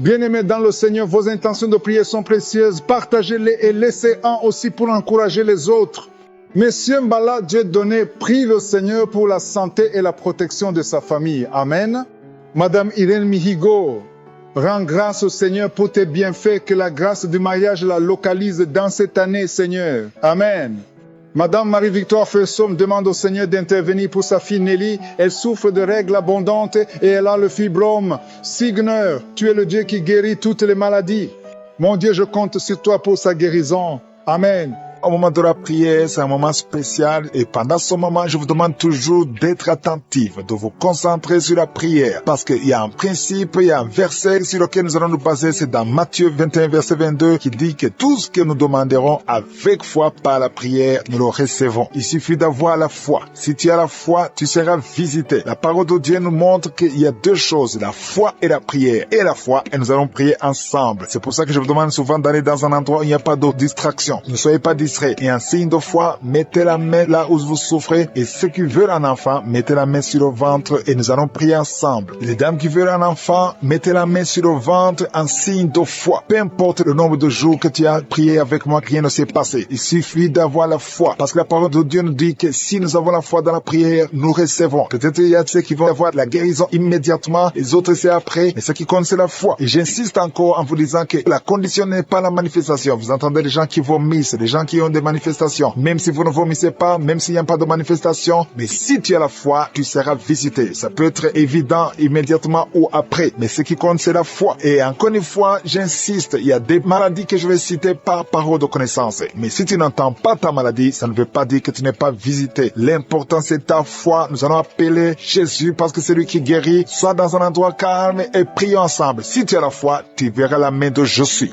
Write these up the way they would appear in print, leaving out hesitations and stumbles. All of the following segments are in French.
Bien-aimés dans le Seigneur, vos intentions de prière sont précieuses. Partagez-les et laissez-en aussi pour encourager les autres. Monsieur Mbala, Dieu donné, prie le Seigneur pour la santé et la protection de sa famille. Amen. Madame Irène Mihigo, rends grâce au Seigneur pour tes bienfaits, que la grâce du mariage la localise dans cette année, Seigneur. Amen. Madame Marie-Victoire Fessom demande au Seigneur d'intervenir pour sa fille Nelly. Elle souffre de règles abondantes et elle a le fibrome. Signer, tu es le Dieu qui guérit toutes les maladies. Mon Dieu, je compte sur toi pour sa guérison. Amen. Au moment de la prière, c'est un moment spécial et pendant ce moment, je vous demande toujours d'être attentif, de vous concentrer sur la prière parce qu'il y a un principe, il y a un verset sur lequel nous allons nous baser, c'est dans Matthieu 21, verset 22 qui dit que tout ce que nous demanderons avec foi par la prière, nous le recevons. Il suffit d'avoir la foi. Si tu as la foi, tu seras visité. La parole de Dieu nous montre qu'il y a deux choses, la foi et la prière. Et la foi, et nous allons prier ensemble. C'est pour ça que je vous demande souvent d'aller dans un endroit où il n'y a pas de distraction. Ne soyez pas distraits. Et un signe de foi, mettez la main là où vous souffrez. Et ceux qui veulent un enfant, mettez la main sur le ventre et nous allons prier ensemble. Les dames qui veulent un enfant, mettez la main sur le ventre en signe de foi. Peu importe le nombre de jours que tu as prié avec moi, rien ne s'est passé. Il suffit d'avoir la foi. Parce que la parole de Dieu nous dit que si nous avons la foi dans la prière, nous recevons. Peut-être il y a ceux qui vont avoir la guérison immédiatement, les autres c'est après. Mais ce qui compte c'est la foi. Et j'insiste encore en vous disant que la condition n'est pas la manifestation. Vous entendez les gens qui vomissent, les gens qui ont des manifestations. Même si vous ne vomissez pas, même s'il n'y a pas de manifestation, mais si tu as la foi, tu seras visité. Ça peut être évident immédiatement ou après, mais ce qui compte c'est la foi. Et encore une fois, j'insiste, il y a des maladies que je vais citer par parole de connaissance. Mais si tu n'entends pas ta maladie, ça ne veut pas dire que tu n'es pas visité. L'important c'est ta foi. Nous allons appeler Jésus parce que c'est lui qui guérit. Sois dans un endroit calme et prions ensemble. Si tu as la foi, tu verras la main de Je suis.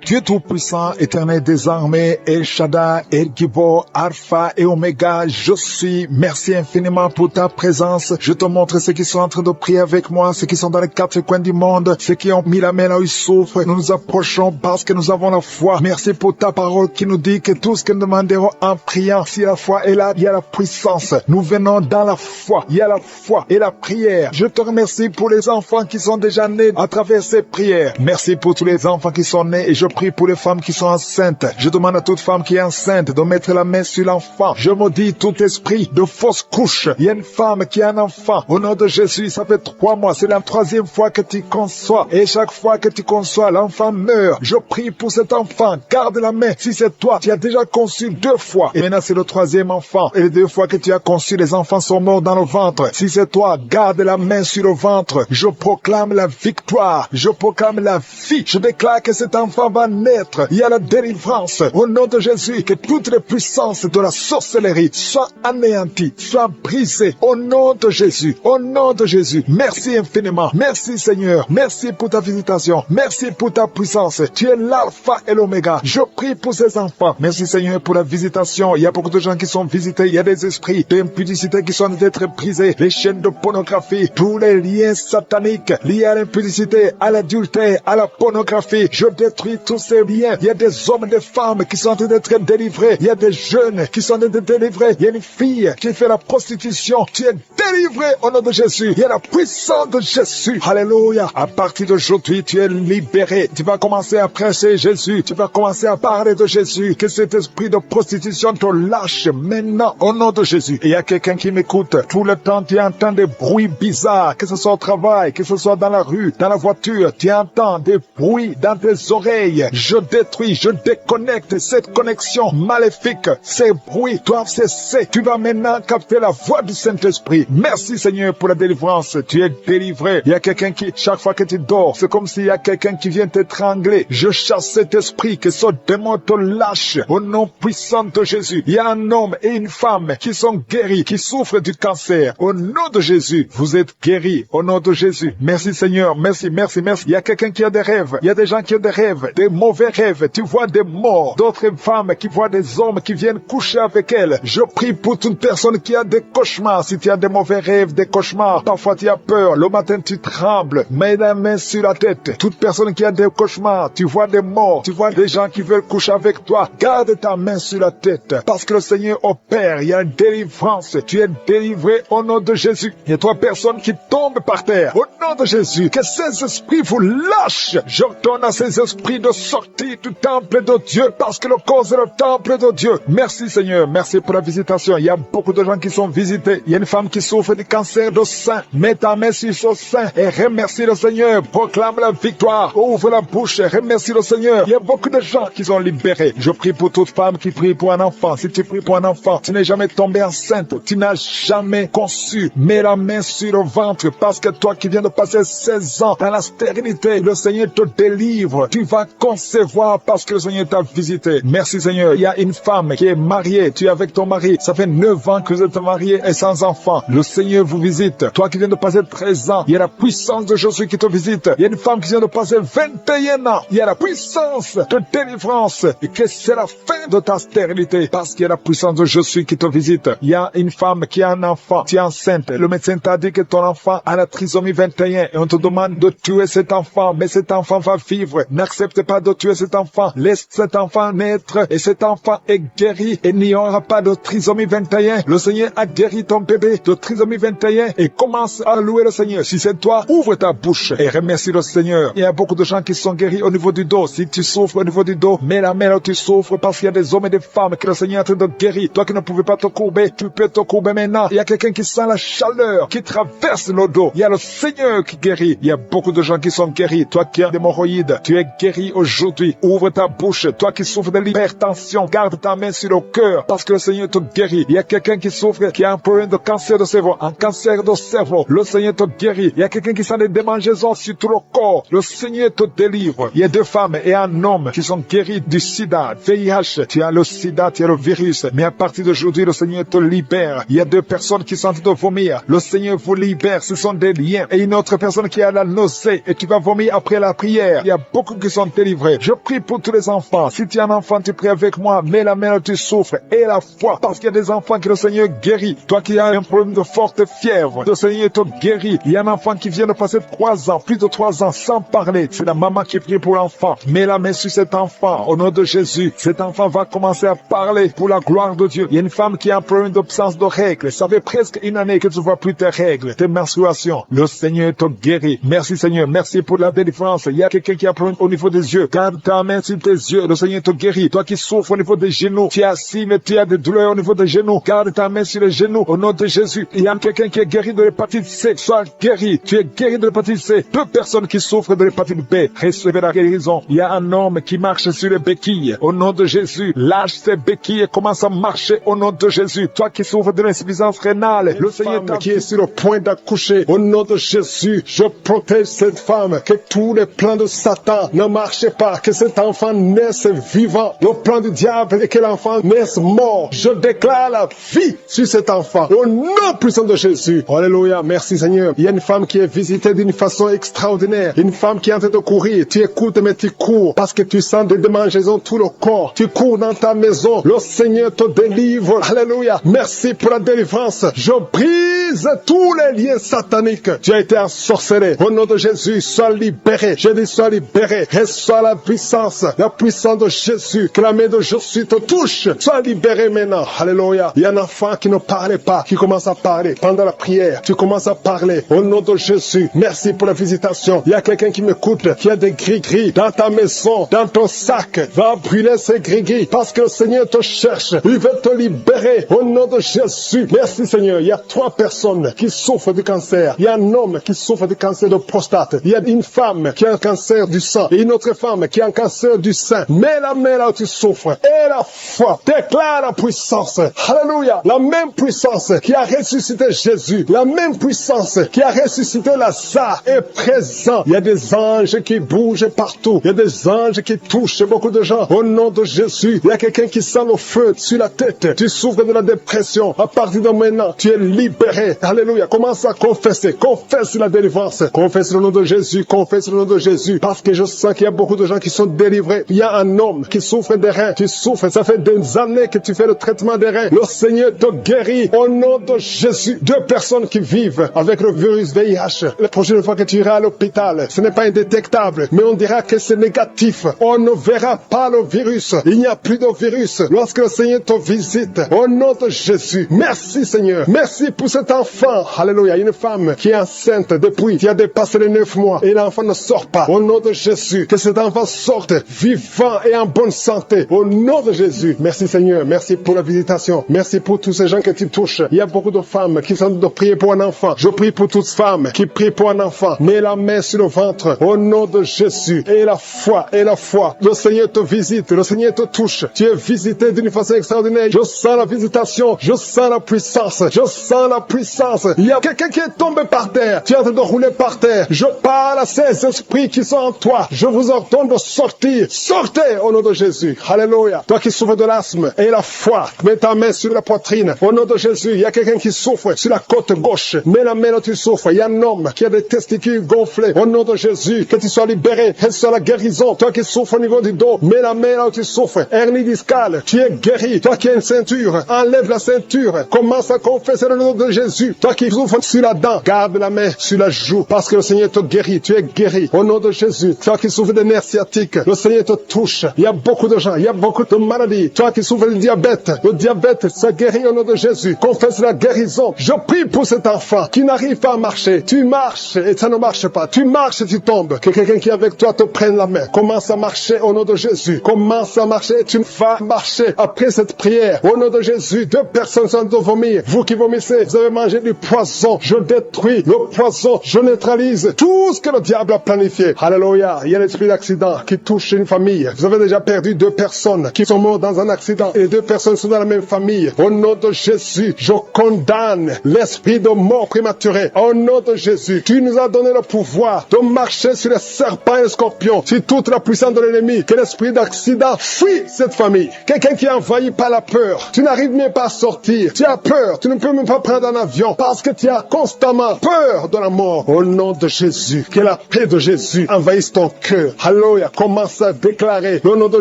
Dieu Tout-Puissant, Éternel des armées, El Shaddai, El Gibor, Alpha et Oméga, je suis. Merci infiniment pour ta présence. Je te montre ceux qui sont en train de prier avec moi, ceux qui sont dans les quatre coins du monde, ceux qui ont mis la main là où ils souffrent. Nous nous approchons parce que nous avons la foi. Merci pour ta parole qui nous dit que tout ce que nous demanderons en priant, si la foi est là, il y a la puissance. Nous venons dans la foi. Il y a la foi et la prière. Je te remercie pour les enfants qui sont déjà nés à travers ces prières. Merci pour tous les enfants qui sont nés et je prie pour les femmes qui sont enceintes. Je demande à toute femme qui est enceinte de mettre la main sur l'enfant. Je maudis tout esprit de fausse couche. Il y a une femme qui a un enfant. Au nom de Jésus, ça fait 3 mois. C'est la 3e fois que tu conçois. Et chaque fois que tu conçois, l'enfant meurt. Je prie pour cet enfant. Garde la main. Si c'est toi, tu as déjà conçu 2 fois. Et maintenant, c'est le 3e enfant. Et les 2 fois que tu as conçu, les enfants sont morts dans le ventre. Si c'est toi, garde la main sur le ventre. Je proclame la victoire. Je proclame la vie. Je déclare que cet enfant va naître. Il y a la délivrance. Au nom de Jésus, que toutes les puissances de la sorcellerie soient anéanties, soient brisées. Au nom de Jésus. Au nom de Jésus. Merci infiniment. Merci Seigneur. Merci pour ta visitation. Merci pour ta puissance. Tu es l'alpha et l'oméga. Je prie pour ces enfants. Merci Seigneur pour la visitation. Il y a beaucoup de gens qui sont visités. Il y a des esprits d'impudicité qui sont en train d'être brisés. Les chaînes de pornographie. Tous les liens sataniques liés à l'impudicité, à l'adultère, à la pornographie. Je détruis tous ces liens. Il y a des hommes et des femmes qui sont en train d'être délivrés. Il y a des jeunes qui sont en train d'être délivrés. Il y a une fille qui fait la prostitution. Tu es délivré au nom de Jésus. Il y a la puissance de Jésus. Alléluia. À partir d'aujourd'hui, tu es libéré. Tu vas commencer à prêcher Jésus. Tu vas commencer à parler de Jésus. Que cet esprit de prostitution te lâche maintenant au nom de Jésus. Et il y a quelqu'un qui m'écoute. Tout le temps, tu entends des bruits bizarres. Que ce soit au travail, que ce soit dans la rue, dans la voiture. Tu entends des bruits dans tes oreilles. Je détruis, je déconnecte cette connexion maléfique. Ces bruits doivent cesser. Tu vas maintenant capter la voix du Saint-Esprit. Merci Seigneur pour la délivrance. Tu es délivré. Il y a quelqu'un qui, chaque fois que tu dors, c'est comme s'il y a quelqu'un qui vient t'étrangler. Je chasse cet esprit, que ce démon te lâche. Au nom puissant de Jésus. Il y a un homme et une femme qui sont guéris, qui souffrent du cancer. Au nom de Jésus, vous êtes guéris. Au nom de Jésus. Merci Seigneur. Merci, merci, merci. Il y a quelqu'un qui a des rêves. Il y a des gens qui ont des rêves. Des des mauvais rêves, tu vois des morts, d'autres femmes qui voient des hommes qui viennent coucher avec elles. Je prie pour toute personne qui a des cauchemars. Si tu as des mauvais rêves, des cauchemars, parfois tu as peur, le matin tu trembles, mets la main sur la tête. Toute personne qui a des cauchemars, tu vois des morts, tu vois des gens qui veulent coucher avec toi, garde ta main sur la tête, parce que le Seigneur opère, il y a une délivrance, tu es délivré au nom de Jésus. Il y a 3 personnes qui tombent par terre, au nom de Jésus, que ces esprits vous lâchent. J'ordonne à ces esprits de sortir du temple de Dieu, parce que le corps est le temple de Dieu. Merci Seigneur, merci pour la visitation. Il y a beaucoup de gens qui sont visités. Il y a une femme qui souffre du cancer de sein. Mets ta main sur son sein et remercie le Seigneur. Proclame la victoire. Ouvre la bouche et remercie le Seigneur. Il y a beaucoup de gens qui sont libérés. Je prie pour toute femme qui prie pour un enfant. Si tu pries pour un enfant, tu n'es jamais tombé enceinte. Tu n'as jamais conçu. Mets la main sur le ventre, parce que toi qui viens de passer 16 ans dans la stérilité, le Seigneur te délivre. Tu vas concevoir parce que le Seigneur t'a visité. Merci Seigneur. Il y a une femme qui est mariée. Tu es avec ton mari. Ça fait 9 ans que vous êtes mariés et sans enfant. Le Seigneur vous visite. Toi qui viens de passer 13 ans, il y a la puissance de Jésus qui te visite. Il y a une femme qui vient de passer 21 ans. Il y a la puissance de délivrance. Et que c'est la fin de ta stérilité, parce qu'il y a la puissance de Jésus qui te visite. Il y a une femme qui a un enfant. Tu es enceinte. Le médecin t'a dit que ton enfant a la trisomie 21 et on te demande de tuer cet enfant. Mais cet enfant va vivre. N'accepte pas de tuer cet enfant. Laisse cet enfant naître et cet enfant est guéri et il n'y aura pas de trisomie 21. Le Seigneur a guéri ton bébé de trisomie 21 et commence à louer le Seigneur. Si c'est toi, ouvre ta bouche et remercie le Seigneur. Il y a beaucoup de gens qui sont guéris au niveau du dos. Si tu souffres au niveau du dos, mets la main là où tu souffres, parce qu'il y a des hommes et des femmes que le Seigneur est en train de guérir. Toi qui ne pouvais pas te courber, tu peux te courber maintenant. Il y a quelqu'un qui sent la chaleur qui traverse le dos. Il y a le Seigneur qui guérit. Il y a beaucoup de gens qui sont guéris. Toi qui as des hémorroïdes, tu es guéri aujourd'hui. Ouvre ta bouche. Toi qui souffres de l'hypertension, garde ta main sur le cœur, parce que le Seigneur te guérit. Il y a quelqu'un qui souffre, qui a un problème de cancer de cerveau, un cancer de cerveau. Le Seigneur te guérit. Il y a quelqu'un qui sent des démangeaisons sur tout le corps. Le Seigneur te délivre. Il y a 2 femmes et un homme qui sont guéris du sida, VIH. Tu as le sida, tu as le virus. Mais à partir d'aujourd'hui, le Seigneur te libère. Il y a 2 personnes qui sont en train de vomir. Le Seigneur vous libère. Ce sont des liens. Et une autre personne qui a la nausée et tu vas vomir après la prière. Il y a beaucoup qui sont délivrés. Je prie pour tous les enfants. Si tu es un enfant, tu pries avec moi. Mets la main où tu souffres et la foi, parce qu'il y a des enfants que le Seigneur guérit. Toi qui as un problème de forte fièvre, le Seigneur te guérit. Il y a un enfant qui vient de passer 3 ans, plus de 3 ans sans parler. C'est la maman qui prie pour l'enfant. Mets la main sur cet enfant au nom de Jésus. Cet enfant va commencer à parler pour la gloire de Dieu. Il y a une femme qui a un problème d'absence de règles. Ça fait presque 1 année que tu ne vois plus tes règles, tes menstruations. Le Seigneur te guérit. Merci Seigneur. Merci pour la délivrance. Il y a quelqu'un qui a un problème au niveau des yeux. Garde ta main sur tes yeux. Le Seigneur te guérit. Toi qui souffres au niveau des genoux, tu es assis mais tu as des douleurs au niveau des genoux. Garde ta main sur les genoux au nom de Jésus. Il y a quelqu'un qui est guéri de l'hépatite C. Sois guéri. Tu es guéri de l'hépatite C. 2 personnes qui souffrent de l'hépatite B. Recevez la guérison. Il y a un homme qui marche sur les béquilles. Au nom de Jésus, lâche ses béquilles et commence à marcher au nom de Jésus. Toi qui souffres de l'insuffisance rénale, le Seigneur qui est sur le point d'accoucher, au nom de Jésus, je protège cette femme. Que tous les plans de Satan ne marchent pas. Que cet enfant naisse vivant. Le plan du diable est que l'enfant naisse mort. Je déclare la vie sur cet enfant. Au nom puissant de Jésus. Alléluia. Merci Seigneur. Il y a une femme qui est visitée d'une façon extraordinaire. Une femme qui est en train de courir. Tu écoutes mais tu cours parce que tu sens des démangeaisons tout le corps. Tu cours dans ta maison. Le Seigneur te délivre. Alléluia. Merci pour la délivrance. Je brise tous les liens sataniques. Tu as été ensorcelé. Au nom de Jésus, sois libéré. Je dis sois libéré. Reçois la puissance de Jésus. Que la main de Jésus te touche. Sois libéré maintenant. Alléluia. Il y a un enfant qui ne parlait pas, qui commence à parler. Pendant la prière, tu commences à parler. Au nom de Jésus, merci pour la visitation. Il y a quelqu'un qui m'écoute, qui a des gris-gris dans ta maison, dans ton sac. Va brûler ces gris-gris parce que le Seigneur te cherche. Il veut te libérer. Au nom de Jésus. Merci Seigneur. Il y a 3 personnes qui souffrent du cancer. Il y a un homme qui souffre du cancer de prostate. Il y a une femme qui a un cancer du sang. Et une autre femme qui a un cancer du sein. Mets la main là où tu souffres. Et la foi. Déclare la puissance. Alléluia. La même puissance qui a ressuscité Jésus. La même puissance qui a ressuscité Lazare est présent. Il y a des anges qui bougent partout. Il y a des anges qui touchent beaucoup de gens. Au nom de Jésus. Il y a quelqu'un qui sent le feu sur la tête. Tu souffres de la dépression. À partir de maintenant, tu es libéré. libéré. Alléluia. Commence à confesser. Confesse la délivrance. Confesse le nom de Jésus. Confesse le nom de Jésus. Parce que je sens qu'il y a beaucoup de gens qui sont délivrés. Il y a un homme qui souffre des reins. Tu souffres. Ça fait des années que tu fais le traitement des reins. Le Seigneur te guérit. Au nom de Jésus. 2 personnes qui vivent avec le virus VIH. La prochaine fois que tu iras à l'hôpital, ce n'est pas indétectable, mais on dira que c'est négatif. On ne verra pas le virus. Il n'y a plus de virus. Lorsque le Seigneur te visite, au nom de Jésus. Merci Seigneur. Merci pour cet enfant. Alléluia. Une femme qui est enceinte depuis, qui a dépassé les 9 mois et l'enfant ne sort pas. Au nom de Jésus. Que cet enfant sorte vivant et en bonne santé. Au nom de Jésus. Merci Seigneur. Merci pour la visitation. Merci pour tous ces gens que tu touches. Il y a beaucoup de femmes qui sont en train de prier pour un enfant. Je prie pour toutes femmes qui prient pour un enfant. Mets la main sur le ventre. Au nom de Jésus. Et la foi. Et la foi. Le Seigneur te visite. Le Seigneur te touche. Tu es visité d'une façon extraordinaire. Je sens la visitation. Je sens la puissance. Je sens la puissance. Il y a quelqu'un qui est tombé par terre. Tu es en train de rouler par terre. Je parle à ces esprits qui sont en toi. Je vous ordonne de sortir. Sortez au nom de Jésus. Alléluia. Toi qui souffres de l'asthme et la foi, mets ta main sur la poitrine. Au nom de Jésus. Il y a quelqu'un qui souffre sur la côte gauche. Mets la main là où tu souffres. Il y a un homme qui a des testicules gonflés. Au nom de Jésus. Que tu sois libéré. Que ce soit la guérison. Toi qui souffres au niveau du dos. Mets la main là où tu souffres. Hernie discale. Tu es guéri. Toi qui as une ceinture. Enlève la ceinture. Commence à confesser le nom de Jésus. Toi qui souffres sur la dent. Garde la main sur la joue. Parce que le Seigneur te guérit. Tu es guéri. Au nom de Jésus. Toi qui souffres des nerfs sciatiques. Le Seigneur te touche. Il y a beaucoup de gens. Il y a beaucoup de maladies. Toi qui souffres du diabète. Le diabète, ça guérit au nom de Jésus. Confesse la guérison. Je prie pour cet enfant qui n'arrive pas à marcher. Tu marches et ça ne marche pas. Tu marches et tu tombes. Que quelqu'un qui est avec toi te prenne la main. Commence à marcher au nom de Jésus. Commence à marcher. Tu vas marcher après cette prière. Au nom de Jésus, 2 personnes sont de vomir. Vous qui vomissez, vous avez mangé du poison. Je détruis le poison. Je neutralise tout ce que le diable a planifié. Alléluia. Il y a l'esprit d'accident qui touche une famille. Vous avez déjà perdu 2 personnes qui sont mortes dans un accident. Et 2 personnes sont dans la même famille. Au nom de Jésus, je condamne l'esprit de mort prématurée. Au nom de Jésus, tu nous as donné le pouvoir de marcher sur les serpents et les scorpions, sur toute la puissance de l'ennemi. Que l'esprit d'accident fuit cette famille. Quelqu'un qui est envahi par la peur. Tu n'arrives même pas à sortir. Tu as peur. Tu ne peux même pas prendre un avion parce que tu as constamment peur de la mort. Au nom de Jésus, que la paix de Jésus envahisse ton cœur. Alléluia. Commence à déclarer le nom de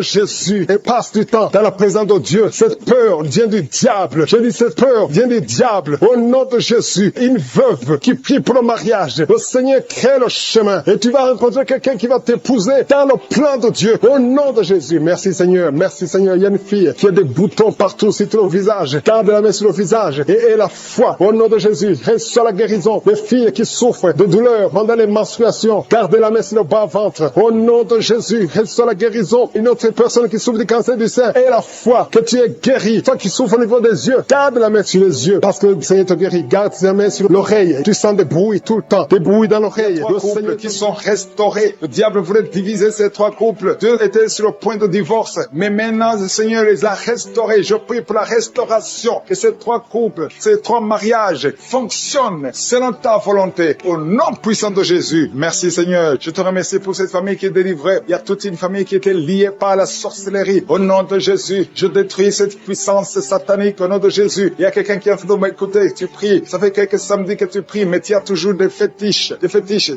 Jésus et passe du temps dans la présence de Dieu. Cette peur vient du diable. Je dis cette peur vient du diable. Au nom de Jésus, une veuve qui prie pour le mariage. Le Seigneur crée le chemin et tu vas rencontrer quelqu'un qui va t'épouser dans le plan de Dieu. Au nom de Jésus. Merci Seigneur. Merci Seigneur. Il y a une fille qui a des boutons partout sur tout le visage. Garde la main sur le visage et la foi. Au nom de Jésus. Reçois la guérison. Les filles qui souffrent de douleurs pendant les menstruations. Garde la main sur le bas-ventre. Au nom de Jésus. Reçois la guérison. Une autre personne qui souffre du cancer du sein et la foi que tu es guéri. Toi qui souffres au niveau des yeux. Garde la main sur les yeux parce que le Seigneur te guérit. Garde la main sur l'oreille. Tu sens des bruits tout le temps. Des bruits dans l'oreille. Le Seigneur qui sont restaurés. Le diable voulait diviser ces 3 couples. 2 étaient sur le point de divorce. Mais maintenant, le Seigneur les a restaurés. Je prie pour la restauration. Que ces 3 couples, ces 3 mariages fonctionnent selon ta volonté. Au nom puissant de Jésus. Merci Seigneur. Je te remercie pour cette famille qui est délivrée. Il y a toute une famille qui était liée par la sorcellerie. Au nom de Jésus, je détruis cette puissance satanique. Au nom de Jésus, il y a quelqu'un qui est en train de m'écouter. Tu pries. Ça fait quelques samedis que tu pries, mais tu as toujours des fétiches,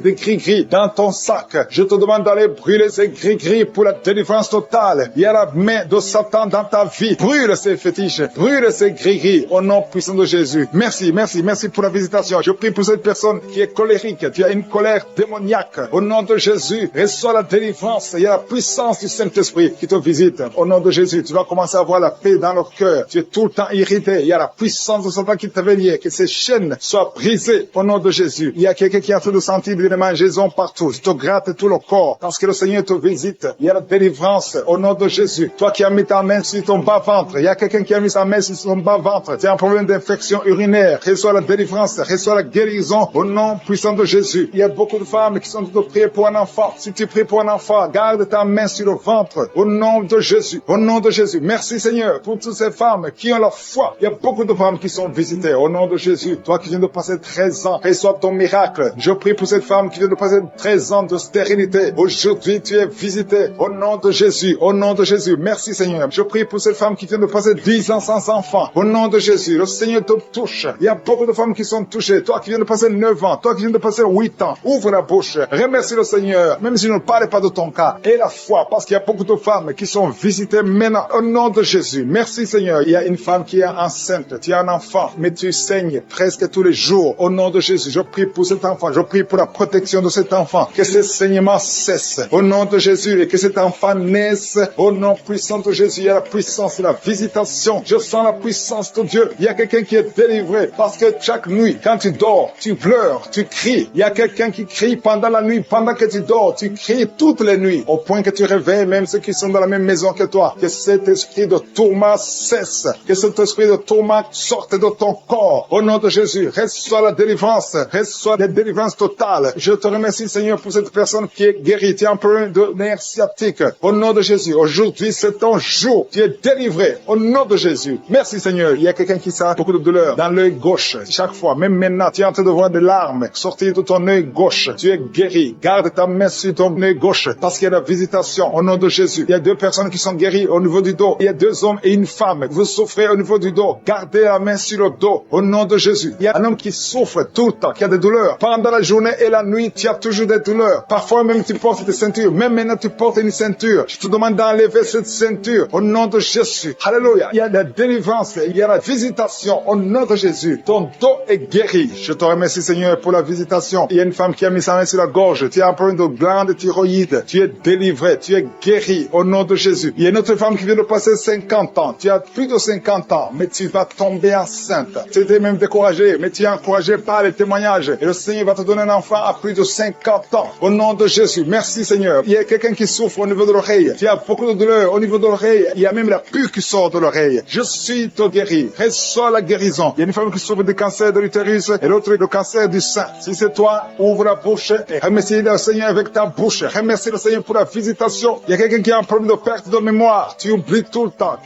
des gris-gris dans ton sac. Je te demande d'aller brûler ces gris-gris pour la délivrance totale. Il y a la main de Satan dans ta vie. Brûle ces fétiches. Brûle ces gris-gris. Au nom puissant de Jésus. Merci, merci, merci pour la visitation. Je prie pour cette personne qui est colérique. Tu as une colère démoniaque. Au nom de Jésus, reçois la délivrance. Il y a la puissance du Saint-Esprit qui te visite. Au nom de Jésus, tu vas commencer à avoir la paix dans le cœur. Tu es tout le temps irrité. Il y a la puissance de Satan qui te lié. Que ces chaînes soient brisées au nom de Jésus. Il y a quelqu'un qui est en train de sentir des mangeaisons partout. Tu te grattes tout le corps parce que le Seigneur te visite. Il y a la délivrance au nom de Jésus. Toi qui as mis ta main sur ton bas-ventre. Il y a quelqu'un qui a mis sa main sur son bas-ventre. Tu as un problème d'infection urinaire. Reçois la délivrance. Reçois la guérison au nom puissant de Jésus. Il y a beaucoup de femmes qui sont en train de prier pour un enfant. Si tu pries pour un enfant, garde ta main sur le ventre au nom de Jésus. Au nom de Jésus. Merci Seigneur pour toutes ces femmes qui ont la foi. Il y a beaucoup de femmes qui sont visitées au nom de Jésus. Toi qui viens de passer 13 ans, reçois ton miracle. Je prie pour cette femme qui vient de passer 13 ans de stérilité. Aujourd'hui, tu es visité au nom de Jésus. Au nom de Jésus. Merci Seigneur. Je prie pour cette femme qui vient de passer 10 ans sans enfant. Au nom de Jésus. Le Seigneur te touche. Il y a beaucoup de femmes qui sont touchées. Toi qui viens de passer 9 ans, toi qui viens de passer 8 ans, ouvre la bouche, remercie le Seigneur, même si je ne parle pas de ton cas. Et la foi, parce qu'il y a beaucoup de femmes qui sont visitées maintenant au nom de Jésus. Merci Seigneur. Il y a une femme qui est enceinte, tu as un enfant, mais tu saignes presque tous les jours. Au nom de Jésus, je prie pour cet enfant, je prie pour la protection de cet enfant, que ce saignement cesse. Au nom de Jésus, et que cet enfant naisse. Au nom puissant de Jésus, il y a la puissance de la visitation. Je sens la puissance de Dieu. Il y a quelqu'un qui est délivré, parce que chaque nuit, quand tu dors, tu pleures, tu cries. Il y a quelqu'un qui crie pendant la nuit, pendant que tu dors, tu cries toutes les nuits, au point que tu réveilles même ceux qui sont dans la même maison que toi. Que cet esprit de tourment cesse, que cet esprit de tourment sorte de ton corps. Au nom de Jésus, reçois la délivrance, reçois la délivrance totale. Je te remercie Seigneur pour cette personne qui est guérie. Tu as un problème de nerf sciatique. Au nom de Jésus, aujourd'hui c'est ton jour. Tu es délivré. Au nom de Jésus. Merci Seigneur. Il y a quelqu'un qui sent beaucoup de douleur dans l'œil gauche. Chaque fois, même maintenant, tu es en train de voir des larmes sortir de ton œil gauche. Tu es guéri. Garde ta main sur ton œil gauche parce qu'il y a la visitation. Au nom de Jésus. Il y a 2 personnes qui sont guéries au niveau du dos. Il y a 2 hommes et une femme. Vous souffrez au niveau du dos. Gardez la main sur le dos. Au nom de Jésus. Il y a un homme qui souffre tout le temps, qui a des douleurs. Pendant la journée et la nuit, tu as toujours des douleurs. Parfois même tu portes des ceintures. Même maintenant tu portes une ceinture. Je te demande d'enlever cette ceinture. Au nom de Jésus. Alléluia. Il y a la délivrance. Il y a la visitation. Au nom de Jésus. Ton dos est guéri. Je te remercie Seigneur pour la visitation. Il y a une femme qui a mis sa main sur la gorge. Tu as un problème de glande thyroïde. Tu es délivré. Tu es guéri. Au nom de Jésus. Il y a une autre femme qui vient de passer 50 ans. Tu as plus de 50 ans. Mais tu vas tomber enceinte. Tu étais même découragé. Mais tu es encouragé par les témoignages. Et le Seigneur va te donner un enfant à plus de 50 ans. Au nom de Jésus. Merci Seigneur. Il y a quelqu'un qui souffre au niveau de l'oreille. Tu as beaucoup de douleur au niveau de l'oreille. Il y a même la pus qui sort de l'oreille. Je suis te guéri. Reçois la guérison. Il y a une femme qui souffre du cancer de l'utérus et l'autre le cancer du sein. Si c'est toi, ouvre la bouche et remercie le Seigneur avec ta bouche. Remercie le Seigneur pour la visitation. Il y a quelqu'un qui a un problème de perte de mémoire. Tu oublies tout le temps,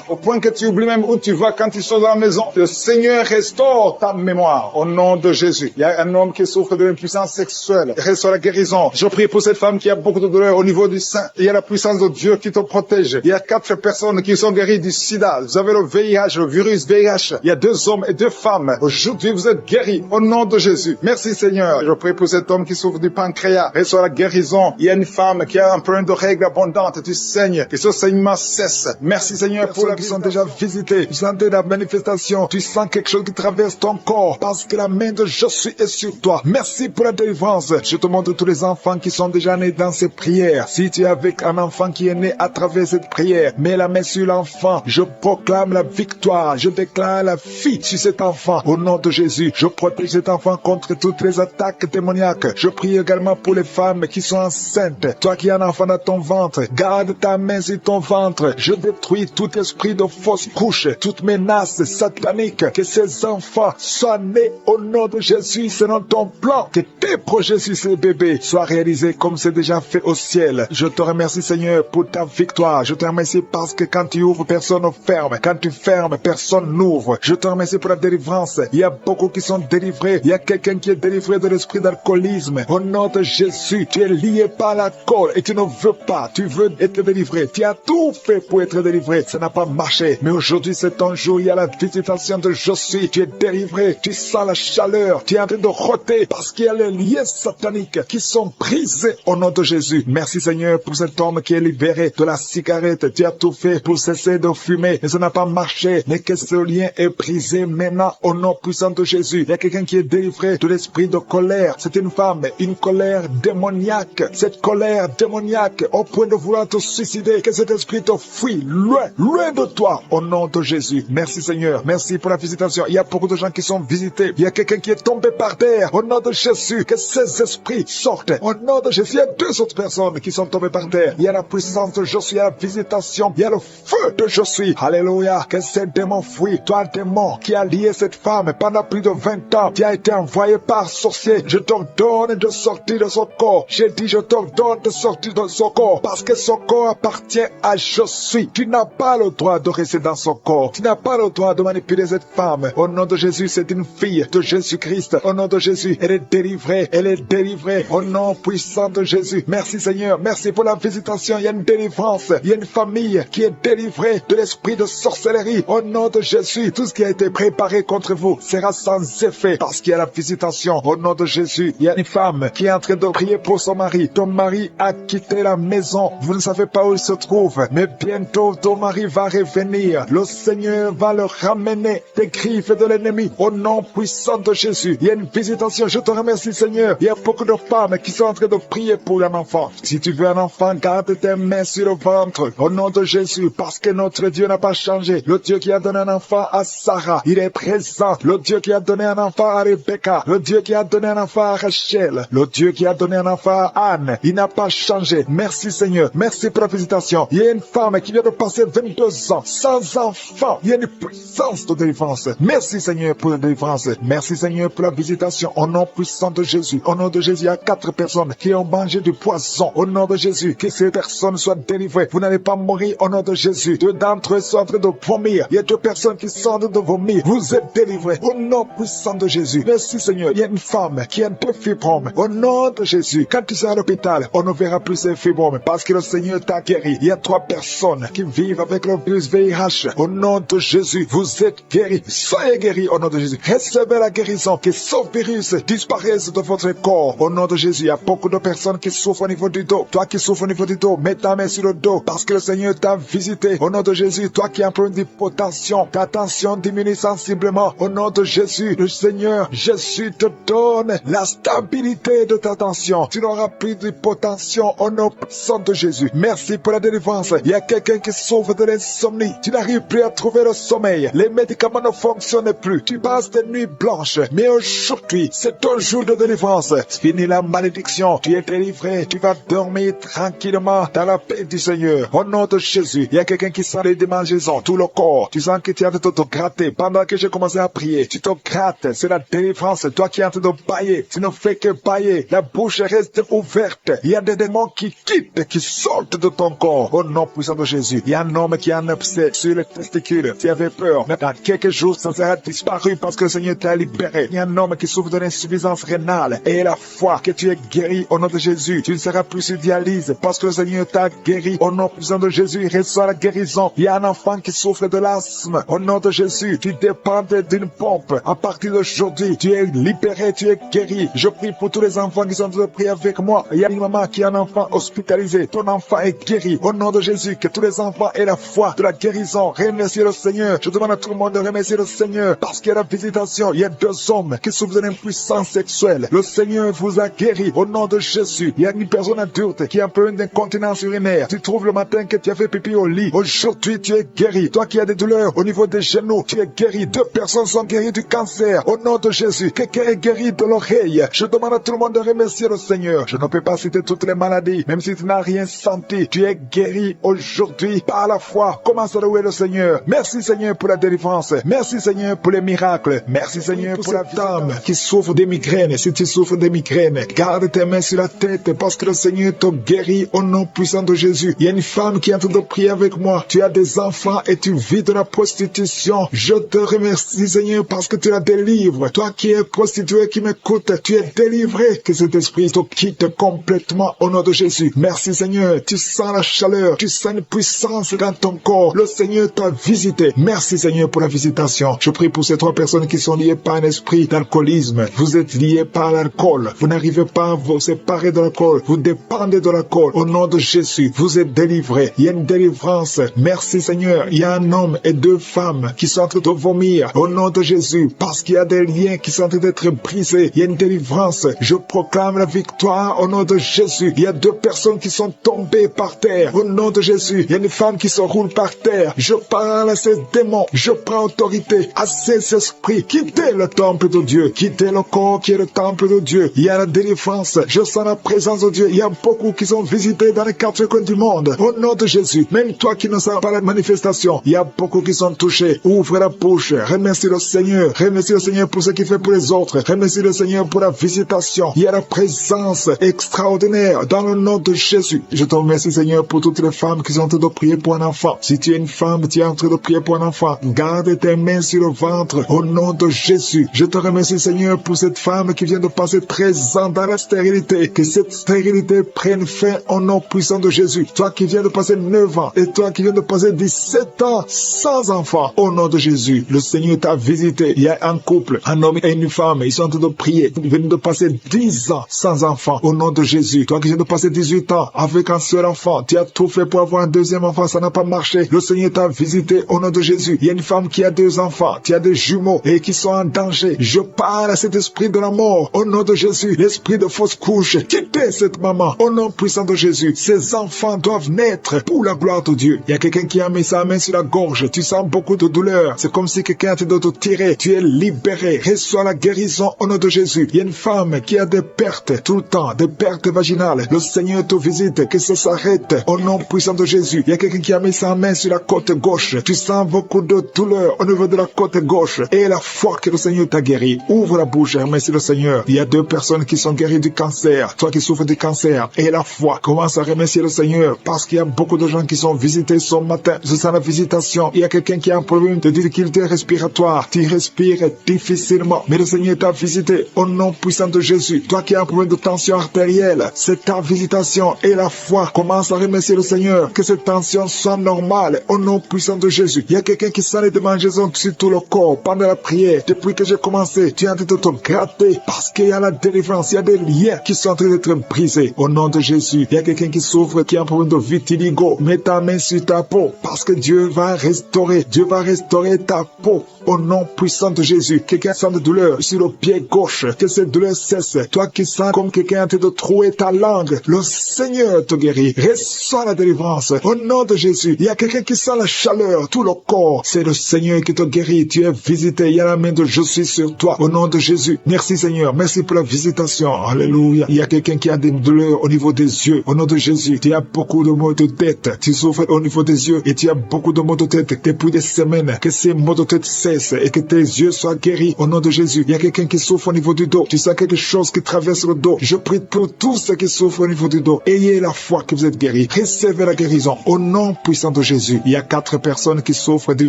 au point que tu oublies même où tu vas quand tu sors de la maison. Le Seigneur restaure ta mémoire au nom de Jésus. Il y a un homme qui souffre de l'impuissance sexuelle. Reçois la guérison. Je prie pour cette femme qui a beaucoup de douleur au niveau du sein. Il y a la puissance de Dieu qui te protège. Il y a 4 personnes qui sont guéries du sida. Vous avez le VIH, le virus VIH. Il y a 2 hommes et 2 femmes. Aujourd'hui, vous êtes guéris au nom de Jésus. Merci Seigneur. Je prie pour cet homme qui souffre du pancréas. Reçois la guérison. Il y a une femme qui a un problème de règles abondantes. Tu saignes. Que ce saignement cesse. Merci Seigneur pour ceux qui sont déjà visités. Tu sens la manifestation. Tu sens quelque chose qui traverse ton corps parce que la main de Jésus est sur toi. Merci pour la délivrance. Je te montre tous les enfants qui sont déjà nés dans ces prières. Si tu es avec un enfant qui est né à travers cette prière, mets la main sur l'enfant. Je proclame la victoire. Je déclare la vie sur cet enfant. Au nom de Jésus, je protège cet enfant contre toutes les attaques démoniaques. Je prie également pour les femmes qui sont enceintes. Toi qui as un enfant dans ton ventre, garde ta main sur ton ventre. Je détruis tout esprit de fausse couche, toute menace satanique. Que ces enfants soient nés au nom de Jésus selon ton plan. Que tes projets sur ces bébés soient réalisés comme c'est déjà fait au ciel. Je te remercie Seigneur pour ta victoire. Je te remercie parce que quand tu ouvres, personne ne ferme. Quand tu fermes, personne n'ouvre. Je te remercie pour la délivrance. Il y a beaucoup qui sont délivrés. Il y a quelqu'un qui est délivré de l'esprit d'alcoolisme. Au nom de Jésus, tu es lié par l'alcool et tu ne veux pas. Tu veux être délivré. Tu as tout fait pour être délivré. Ça n'a pas marché. Mais aujourd'hui, c'est ton jour. Il y a la visitation de Jésus. Tu es délivré. Tu sens la chaleur. Tu es en train de rôter parce qu'il y a les liens sataniques qui sont brisés au nom de Jésus. Merci Seigneur pour cet homme qui est libéré de la cigarette. Tu as tout fait pour cesser de fumer. Mais ça n'a pas marché. Mais que ce lien est brisé maintenant au nom puissant de Jésus. Il y a quelqu'un qui est délivré de l'esprit de colère. C'est une femme, une colère démoniaque. Cette colère démoniaque au point de vouloir te suicider. Que cet esprit te fuit loin, loin de toi au nom de Jésus. Merci Seigneur. Merci pour la visitation. Il y a beaucoup de gens qui sont visités. Il y a quelqu'un qui est tombé par terre au nom de Jésus. Que ces esprits sortent au nom de Jésus. Il y a 2 autres personnes qui sont tombées par terre. Il y a la puissance de Jésus. Il y a la visitation. Il y a le feu de Jésus. Alléluia. Que ces démons fuient. Toi démon qui a lié cette femme pendant plus de 20 ans. Tu as été envoyé par sorcier. Je t'ordonne de sortir de son corps. J'ai dit je t'ordonne de sortir de son corps. Parce que son corps appartient à Jésus. Tu n'as pas le droit de rester dans son corps. Tu n'as pas le droit de manipuler cette femme. Au nom de Jésus, c'est une fille de Jésus-Christ. Au nom de Jésus, elle est délivrée. Elle est délivrée. Au nom puissant de Jésus. Merci Seigneur. Merci pour la visitation. Il y a une délivrance. Il y a une famille qui est délivrée de l'esprit de sorcellerie. Au nom de Jésus, tout ce qui a été préparé contre d'entre vous sera sans effet parce qu'il y a la visitation. Au nom de Jésus, il y a une femme qui est en train de prier pour son mari. Ton mari a quitté la maison. Vous ne savez pas où il se trouve, mais bientôt ton mari va revenir. Le Seigneur va le ramener des griffes de l'ennemi. Au nom puissant de Jésus, il y a une visitation. Je te remercie, Seigneur. Il y a beaucoup de femmes qui sont en train de prier pour un enfant. Si tu veux un enfant, garde tes mains sur le ventre. Au nom de Jésus, parce que notre Dieu n'a pas changé. Le Dieu qui a donné un enfant à Sarah, il est présent. Le Dieu qui a donné un enfant à Rebecca, le Dieu qui a donné un enfant à Rachel, le Dieu qui a donné un enfant à Anne, il n'a pas changé. Merci Seigneur, merci pour la visitation. Il y a une femme qui vient de passer 22 ans sans enfant. Il y a une puissance de délivrance. Merci Seigneur pour la délivrance. Merci Seigneur pour la visitation. Au nom puissant de Jésus. Au nom de Jésus, il y a 4 personnes qui ont mangé du poison. Au nom de Jésus, que ces personnes soient délivrées. Vous n'allez pas mourir au nom de Jésus. 2 d'entre eux sont en train de vomir. Il y a 2 personnes qui sont en train de vomir. Vous êtes délivrés. Au nom puissant de Jésus. Merci Seigneur. Il y a une femme qui a 2 fibromes. Au nom de Jésus. Quand tu seras à l'hôpital, on ne verra plus ces fibromes parce que le Seigneur t'a guéri. Il y a 3 personnes qui vivent avec le virus VIH. Au nom de Jésus, vous êtes guéris. Soyez guéris au nom de Jésus. Recevez la guérison. Que ce virus disparaisse de votre corps. Au nom de Jésus, il y a beaucoup de personnes qui souffrent au niveau du dos. Toi qui souffres au niveau du dos, mets ta main sur le dos parce que le Seigneur t'a visité. Au nom de Jésus, toi qui as un problème d'hypotension, ta tension diminue sensiblement. Au nom de Jésus, le Seigneur Jésus te donne la stabilité de ta tension. Tu n'auras plus d'hypotension au nom puissant de Jésus. Merci pour la délivrance. Il y a quelqu'un qui souffre de l'insomnie. Tu n'arrives plus à trouver le sommeil. Les médicaments ne fonctionnent plus. Tu passes des nuits blanches. Mais aujourd'hui, c'est ton jour de délivrance. Fini la malédiction. Tu es délivré. Tu vas dormir tranquillement dans la paix du Seigneur. Au nom de Jésus, il y a quelqu'un qui sent les démangeaisons, tout le corps. Tu sens que tu es en train de te gratter. Pendant que j'ai commencé à prier, tu te grattes. C'est la délivrance. Toi qui es en train de bailler, tu ne fais que bailler. La bouche reste ouverte. Il y a des démons qui quittent, qui sortent de ton corps. Au nom puissant de Jésus, il y a un homme qui a un abcès sur les testicules. Tu avais peur, mais dans quelques jours, ça sera disparu parce que le Seigneur t'a libéré. Il y a un homme qui souffre de l'insuffisance rénale et la foi que tu es guéri au nom de Jésus. Tu ne seras plus sur dialyse parce que le Seigneur t'a guéri. Au nom puissant de Jésus, il reçoit la guérison. Il y a un enfant qui souffre de l'asthme. Au nom de Jésus, tu dépends d'une pompe. À partir d'aujourd'hui, tu es libéré, tu es guéri. Je prie pour tous les enfants qui sont en train de prier avec moi. Il y a une maman qui a un enfant hospitalisé. Ton enfant est guéri. Au nom de Jésus, que tous les enfants aient la foi de la guérison. Remerciez le Seigneur. Je demande à tout le monde de remercier le Seigneur parce qu'il y a la visitation. Il y a 2 hommes qui souffrent de l'impuissance sexuelle. Le Seigneur vous a guéri. Au nom de Jésus, il y a une personne adulte qui a un problème d'incontinence urinaire. Tu trouves le matin que tu as fait pipi au lit. Aujourd'hui, tu es guéri. Toi qui as des douleurs au niveau des genoux, tu es guéri. 2 personnes sont guéries du cancer. Au nom de Jésus, quelqu'un est guéri de l'oreille. Je demande à tout le monde de remercier le Seigneur. Je ne peux pas citer toutes les maladies, même si tu n'as rien senti. Tu es guéri aujourd'hui par la foi. Commence à louer le Seigneur. Merci Seigneur pour la délivrance. Merci Seigneur pour les miracles. Merci Seigneur pour la dame qui souffre des migraines. Si tu souffres des migraines, garde tes mains sur la tête parce que le Seigneur te guérit au nom puissant de Jésus. Il y a une femme qui est en train de prier avec moi. Tu as des enfants et tu vis de la prostitution. Je te remercie Seigneur parce que tu la délivres. Toi qui es prostituée qui m'écoute, tu es délivré. Que cet esprit te quitte complètement au nom de Jésus. Merci Seigneur. Tu sens la chaleur. Tu sens une puissance dans ton corps. Le Seigneur t'a visité. Merci Seigneur pour la visitation. Je prie pour ces 3 personnes qui sont liées par un esprit d'alcoolisme. Vous êtes liés par l'alcool. Vous n'arrivez pas à vous séparer de l'alcool. Vous dépendez de l'alcool. Au nom de Jésus, vous êtes délivrés. Il y a une délivrance. Merci Seigneur. Il y a un homme et 2 femmes qui sont en train de vomir. Au nom de Jésus, parce qu'il y a des liens qui sont en train d'être brisés. Il y a une délivrance. Je proclame la victoire au nom de Jésus. Il y a 2 personnes qui sont tombées par terre. Au nom de Jésus, il y a une femme qui se roule par terre. Je parle à ces démons. Je prends autorité à ces esprits. Quittez le temple de Dieu. Quittez le corps qui est le temple de Dieu. Il y a la délivrance. Je sens la présence de Dieu. Il y a beaucoup qui sont visités dans les 4 coins du monde. Au nom de Jésus, même toi qui ne sens pas la manifestation, il y a beaucoup qui sont touchés. Ouvre la bouche. Remercie le Seigneur. Remercie le Seigneur pour ce qu'il fait pour les autres. Remercie le Seigneur pour la visitation. Il y a la présence extraordinaire dans le nom de Jésus. Je te remercie Seigneur pour toutes les femmes qui sont en train de prier pour un enfant. Si tu es une femme, tu es en train de prier pour un enfant, garde tes mains sur le ventre au nom de Jésus. Je te remercie Seigneur pour cette femme qui vient de passer 13 ans dans la stérilité. Que cette stérilité prenne fin au nom puissant de Jésus. Toi qui viens de passer 9 ans et toi qui viens de passer 17 ans sans enfant, au nom de Jésus, le Seigneur t'a t'a visité. Il y a un couple, un homme et une femme, ils sont en train de prier. Ils viennent de passer 10 ans sans enfant. Au nom de Jésus, toi qui viens de passer 18 ans avec un seul enfant, tu as tout fait pour avoir un deuxième enfant, ça n'a pas marché. Le Seigneur t'a visité au nom de Jésus. Il y a une femme qui a 2 enfants, tu as des jumeaux et qui sont en danger. Je parle à cet esprit de la mort au nom de Jésus. L'esprit de fausse couche, quittez cette maman au nom puissant de Jésus. Ces enfants doivent naître pour la gloire de Dieu. Il y a quelqu'un qui a mis sa main sur la gorge. Tu sens beaucoup de douleur. C'est comme si quelqu'un te doit te tirer. Tu es libéré. Reçois la guérison au nom de Jésus. Il y a une femme qui a des pertes tout le temps, des pertes vaginales. Le Seigneur te visite, que ça s'arrête au nom puissant de Jésus. Il y a quelqu'un qui a mis sa main sur la côte gauche. Tu sens beaucoup de douleur au niveau de la côte gauche. Et la foi que le Seigneur t'a guéri. Ouvre la bouche et remercie le Seigneur. Il y a 2 personnes qui sont guéries du cancer. Toi qui souffres du cancer. Et la foi. Commence à remercier le Seigneur parce qu'il y a beaucoup de gens qui sont visités ce matin. Je sens la visitation. Il y a quelqu'un qui a un problème de difficulté respiratoire. Tu respires difficilement. Mais le Seigneur t'a visité au nom puissant de Jésus. Toi qui as un problème de tension artérielle. C'est ta visitation et la foi. Commence à remercier le Seigneur. Que cette tension soit normale au nom puissant de Jésus. Il y a quelqu'un qui sent les démangeaisons sur tout le corps pendant la prière. Depuis que j'ai commencé, tu es en train de te gratter parce qu'il y a la délivrance. Il y a des liens qui sont en train d'être brisés au nom de Jésus. Il y a quelqu'un qui souffre, qui a un problème de vitiligo. Mets ta main sur ta peau parce que Dieu va restaurer. Dieu va restaurer ta peau au nom puissant de Jésus. Quelqu'un sent de douleur sur le pied gauche. Que cette douleur cesse. Toi qui sens comme quelqu'un est en train de trouer ta langue. Le Seigneur te guérit. Reçois la délivrance au nom de Jésus. Il y a quelqu'un qui sent la chaleur, tout le corps. C'est le Seigneur qui te guérit. Tu es visité. Il y a la main de je suis sur toi au nom de Jésus. Merci Seigneur. Merci pour la visitation. Alléluia. Il y a quelqu'un qui a des douleurs au niveau des yeux. Au nom de Jésus. Tu as beaucoup de maux de tête. Tu souffres au niveau des yeux et tu as beaucoup de maux de tête depuis des semaines. Que ces maux de tête cessent et que tes yeux soient guéris au nom de Jésus. Il y a quelqu'un qui souffre au niveau du dos. Tu sens quelque chose qui traverse le dos. Je prie pour tous ceux qui souffrent au niveau du dos. Ayez la foi que vous êtes guéris. Recevez la guérison au nom puissant de Jésus. Il y a 4 personnes qui souffrent du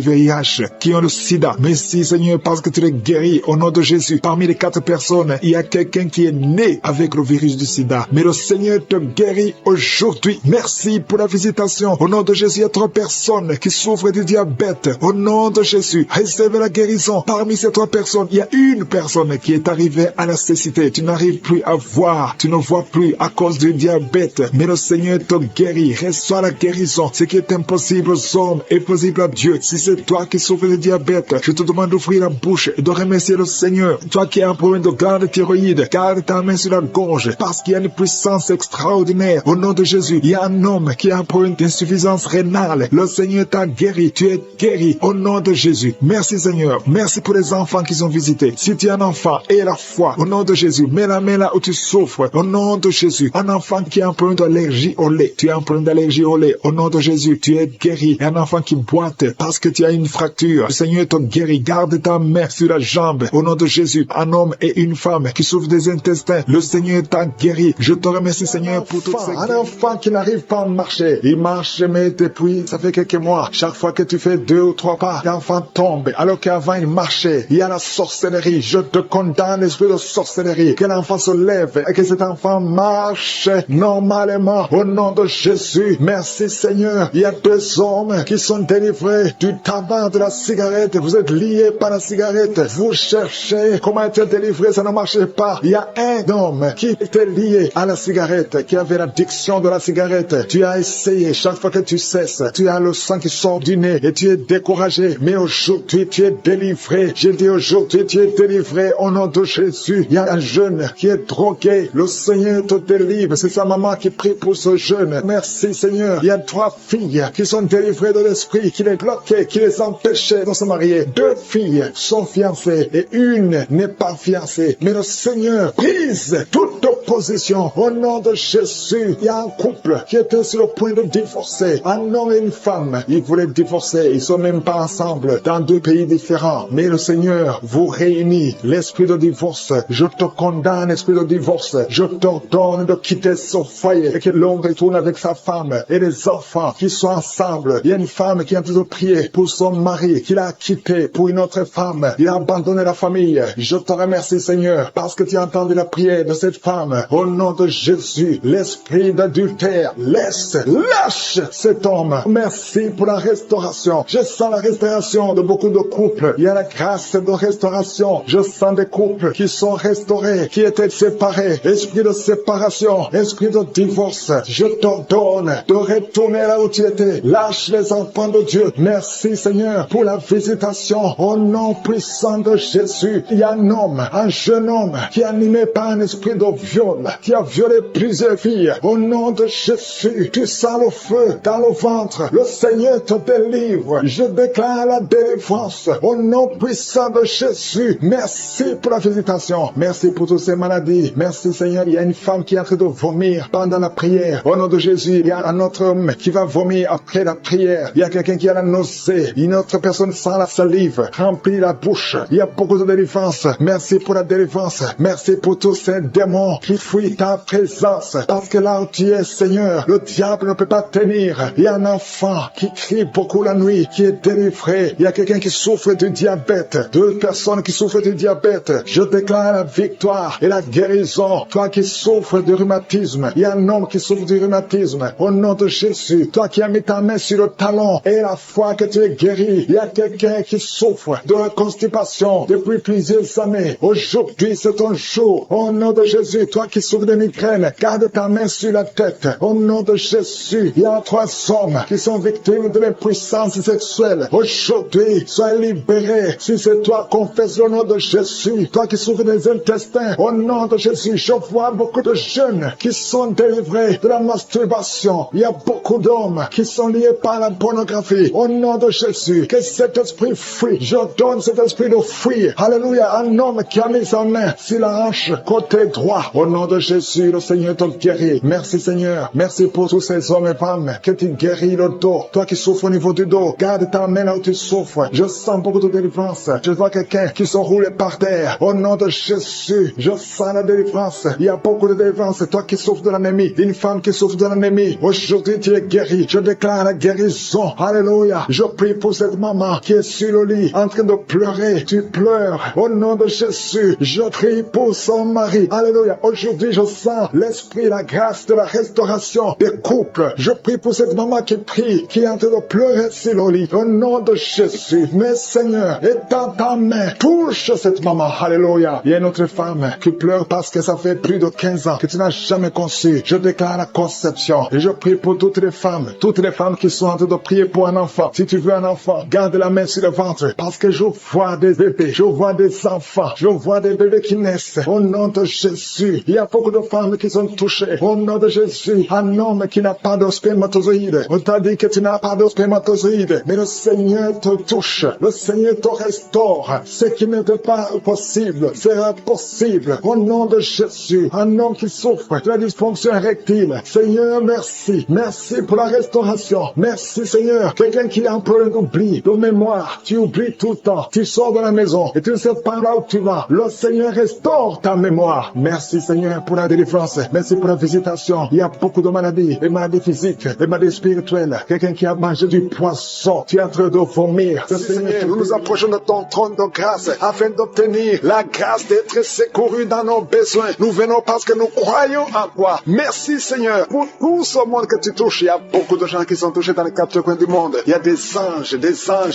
VIH, qui ont le sida. Merci Seigneur parce que tu les guéris au nom de Jésus. Parmi les 4 personnes, il y a quelqu'un qui est né avec le virus du sida. Mais le Seigneur te guérit aujourd'hui. Merci pour la visitation. Au nom de Jésus, il y a 3 personnes qui souffrent du diabète. Au nom de Jésus, recevez la guérison. Parmi ces 3 personnes, il y a une personne qui est arrivée à la cécité. Tu n'arrives plus à voir. Tu ne vois plus à cause du diabète. Mais le Seigneur te guérit. Reçois la guérison. Ce qui est impossible aux hommes est possible à Dieu. Si c'est toi qui souffres de diabète, je te demande d'ouvrir la bouche et de remercier le Seigneur. Toi qui as un problème de glande thyroïde, garde ta main sur la gorge parce qu'il y a une puissance extraordinaire. Au nom de Jésus, il y a un homme qui a un problème d'insuffisance rénale. Le Seigneur t'a guéri. Tu es guéri au nom de Jésus. Merci Seigneur. Merci pour les enfants qui sont visités. Si tu es un enfant, aie la foi. Au nom de Jésus, mets la main là où tu souffres. Au nom de Jésus, un enfant qui a un problème d'allergie au lait. Tu as un problème d'allergie au lait. Au nom de Jésus, tu es guéri. Et un enfant qui boite parce que tu as une fracture. Le Seigneur te guérit. Garde ta main sur la jambe. Au nom de Jésus, un homme et une femme qui souffrent des intestins. Le Seigneur t'a guéri. Je te remercie Seigneur pour toutes ces Un enfant qui n'arrive pas à marcher. Il marche mais depuis ça fait quelques mois. Chaque fois que tu fais 2 ou 3 pas, l'enfant tombe. Alors qu'avant il marchait. Il y a la sorcellerie. Je te condamne l'esprit de sorcellerie. Que l'enfant se lève et que cet enfant marche normalement. Au nom de Jésus. Merci Seigneur. Il y a 2 hommes qui sont délivrés du tabac, de la cigarette. Vous êtes liés par la cigarette. Vous cherchez comment être délivré. Ça ne marchait pas. Il y a un homme qui était lié à la cigarette, qui avait l'addiction de la cigarette. Tu as essayé. Chaque fois que tu cesses, tu as le sang qui sort du nez et tu es découragé. Mais aujourd'hui, tu es délivré. J'ai dit aujourd'hui, tu es délivré au nom de Jésus. Il y a un jeune qui est drogué. Le Seigneur te délivre. C'est sa maman qui prie pour ce jeune. Merci Seigneur. Il y a 3 filles qui sont délivrées de l'esprit, qui les bloquait, qui les empêchait de se marier. 2 filles sont fiancées et une n'est pas fiancée. Mais le Seigneur brise toute opposition au nom de Jésus. Il y a un couple qui était sur le point de divorcer. Un homme et une femme. Ils voulaient divorcer. Ils sont même pas ensemble dans 2 pays différents. Mais le Seigneur vous réunit. L'esprit de divorce. Je te condamne, esprit de divorce. Je t'ordonne de quitter ce foyer et que l'homme retourne avec sa femme et les enfants qui sont ensemble. Il y a une femme qui est en train de prier pour son mari qu'il a quitté pour une autre femme. Il a abandonné la famille. Je te remercie Seigneur parce que tu as entendu la prière de cette femme. Au nom de Jésus, l'esprit d'adultère, lâche cet homme. Merci pour la restauration. Je sens la restauration de beaucoup de couples. Il y a la grâce de restauration. Je sens des couples qui sont restaurés, qui étaient séparés. Esprit de séparation, esprit de divorce. Je t'ordonne de retourner là où tu étais. Lâche les enfants de Dieu. Merci Seigneur pour la visitation. Au nom puissant de Jésus, il y a un homme, un jeune homme qui est animé par un esprit de viol, qui a violé plusieurs filles. Au nom de Jésus, tu sens le feu dans le ventre. Le Seigneur te délivre. Je déclare la délivrance. Au nom puissant de Jésus, merci pour la visitation. Merci pour toutes ces maladies. Merci Seigneur. Il y a une femme qui est en train de vomir pendant la prière. Au nom de Jésus, il y a un autre homme qui va vomir après la prière. Il y a quelqu'un qui a la nausée. Une autre personne sent la salive, remplit la bouche. Il y a beaucoup de délivrance. Merci pour la délivrance. Merci pour tous ces démons qui fuient ta présence. Parce que là où tu es, Seigneur, le diable ne peut pas tenir. Il y a un enfant qui crie beaucoup la nuit, qui est délivré. Il y a quelqu'un qui souffre du diabète. 2 personnes qui souffrent du diabète. Je déclare la victoire et la guérison. Toi qui souffres du rhumatisme, il y a un homme qui souffre du rhumatisme. Au nom de Jésus, toi qui as mis ta main sur le talon et la foi que tu es guéri, il y a quelqu'un qui souffre de la constipation depuis plusieurs années. Aujourd'hui, c'est ton jour. Au nom de Jésus, toi qui souffres de migraine, garde ta main sur la tête. Au nom de Jésus, il y a 3 hommes qui sont victimes de l'impuissance sexuelle. Aujourd'hui, sois libéré. Si c'est toi, confesse le nom de Jésus. Toi qui souffres des intestins, au nom de Jésus, je vois beaucoup de jeunes qui sont délivrés de la masturbation. Il y a beaucoup d'hommes qui sont liés par la pornographie. Au nom de Jésus, que cet esprit fuit. Je donne cet esprit de fuir. Alléluia. Un homme qui a mis sa main sur la hanche côté droit. Au nom de Jésus, le Seigneur te guérit. Merci Seigneur. Merci pour tous ces hommes et femmes que tu guéris le dos. Toi qui souffres au niveau du dos, garde ta main là où tu souffres. Je sens beaucoup de délivrance. Je vois quelqu'un qui se roule par terre. Au nom de Jésus, je sens la délivrance. Il y a beaucoup de délivrance. Toi qui souffres de l'anémie, une femme qui souffre de l'anémie, aujourd'hui tu es guéri. Je déclare la guérison. Alléluia. Je prie pour cette maman qui est sur le lit, en train de pleurer. Tu pleures. Au nom de Jésus, je prie pour son mari. Alléluia. Aujourd'hui, je sens l'esprit, la grâce de la restauration des couples. Je prie pour cette maman qui prie, qui est en train de pleurer sur le lit. Au nom de Jésus, mais Seigneur, étends ta main, touche cette maman. Alléluia. Il y a une autre femme qui pleure parce que ça fait plus de 15 ans que tu n'as jamais conçu. Je déclare la conception et je prie pour toutes les femmes qui sont en train de prier pour un enfant. Si tu veux un enfant, garde la main sur le ventre parce que je vois des bébés, je vois des enfants, je vois des bébés qui naissent. Au nom de Jésus, il y a beaucoup de femmes qui sont touchées. Au nom de Jésus, un homme qui n'a pas de spermatozoïde. On t'a dit que tu n'as pas de spermatozoïde, mais le Seigneur te touche, le Seigneur te restaure. Ce qui n'était pas possible sera possible. Au nom de Jésus, un homme qui souffre de la dysfonction érectile. Seigneur, merci. Merci pour la restauration. Merci Seigneur. Quelqu'un qui a un problème d'oubli, de mémoire. Tu oublies tout le temps. Tu sors de la maison et tu ne sais pas là où tu vas. Le Seigneur restaure ta mémoire. Merci Seigneur pour la délivrance. Merci pour la visitation. Il y a beaucoup de maladies. Les maladies physiques, les maladies spirituelles. Quelqu'un qui a mangé du poisson. Tu es en train de vomir. Seigneur, nous nous approchons de ton trône de grâce afin d'obtenir la grâce d'être secourus dans nos besoins. Nous venons parce que nous croyons en toi. Merci Seigneur pour tout ce monde que tu touches. Il y a beaucoup de gens qui sont touchés dans les 4 coins du monde. Il y a des anges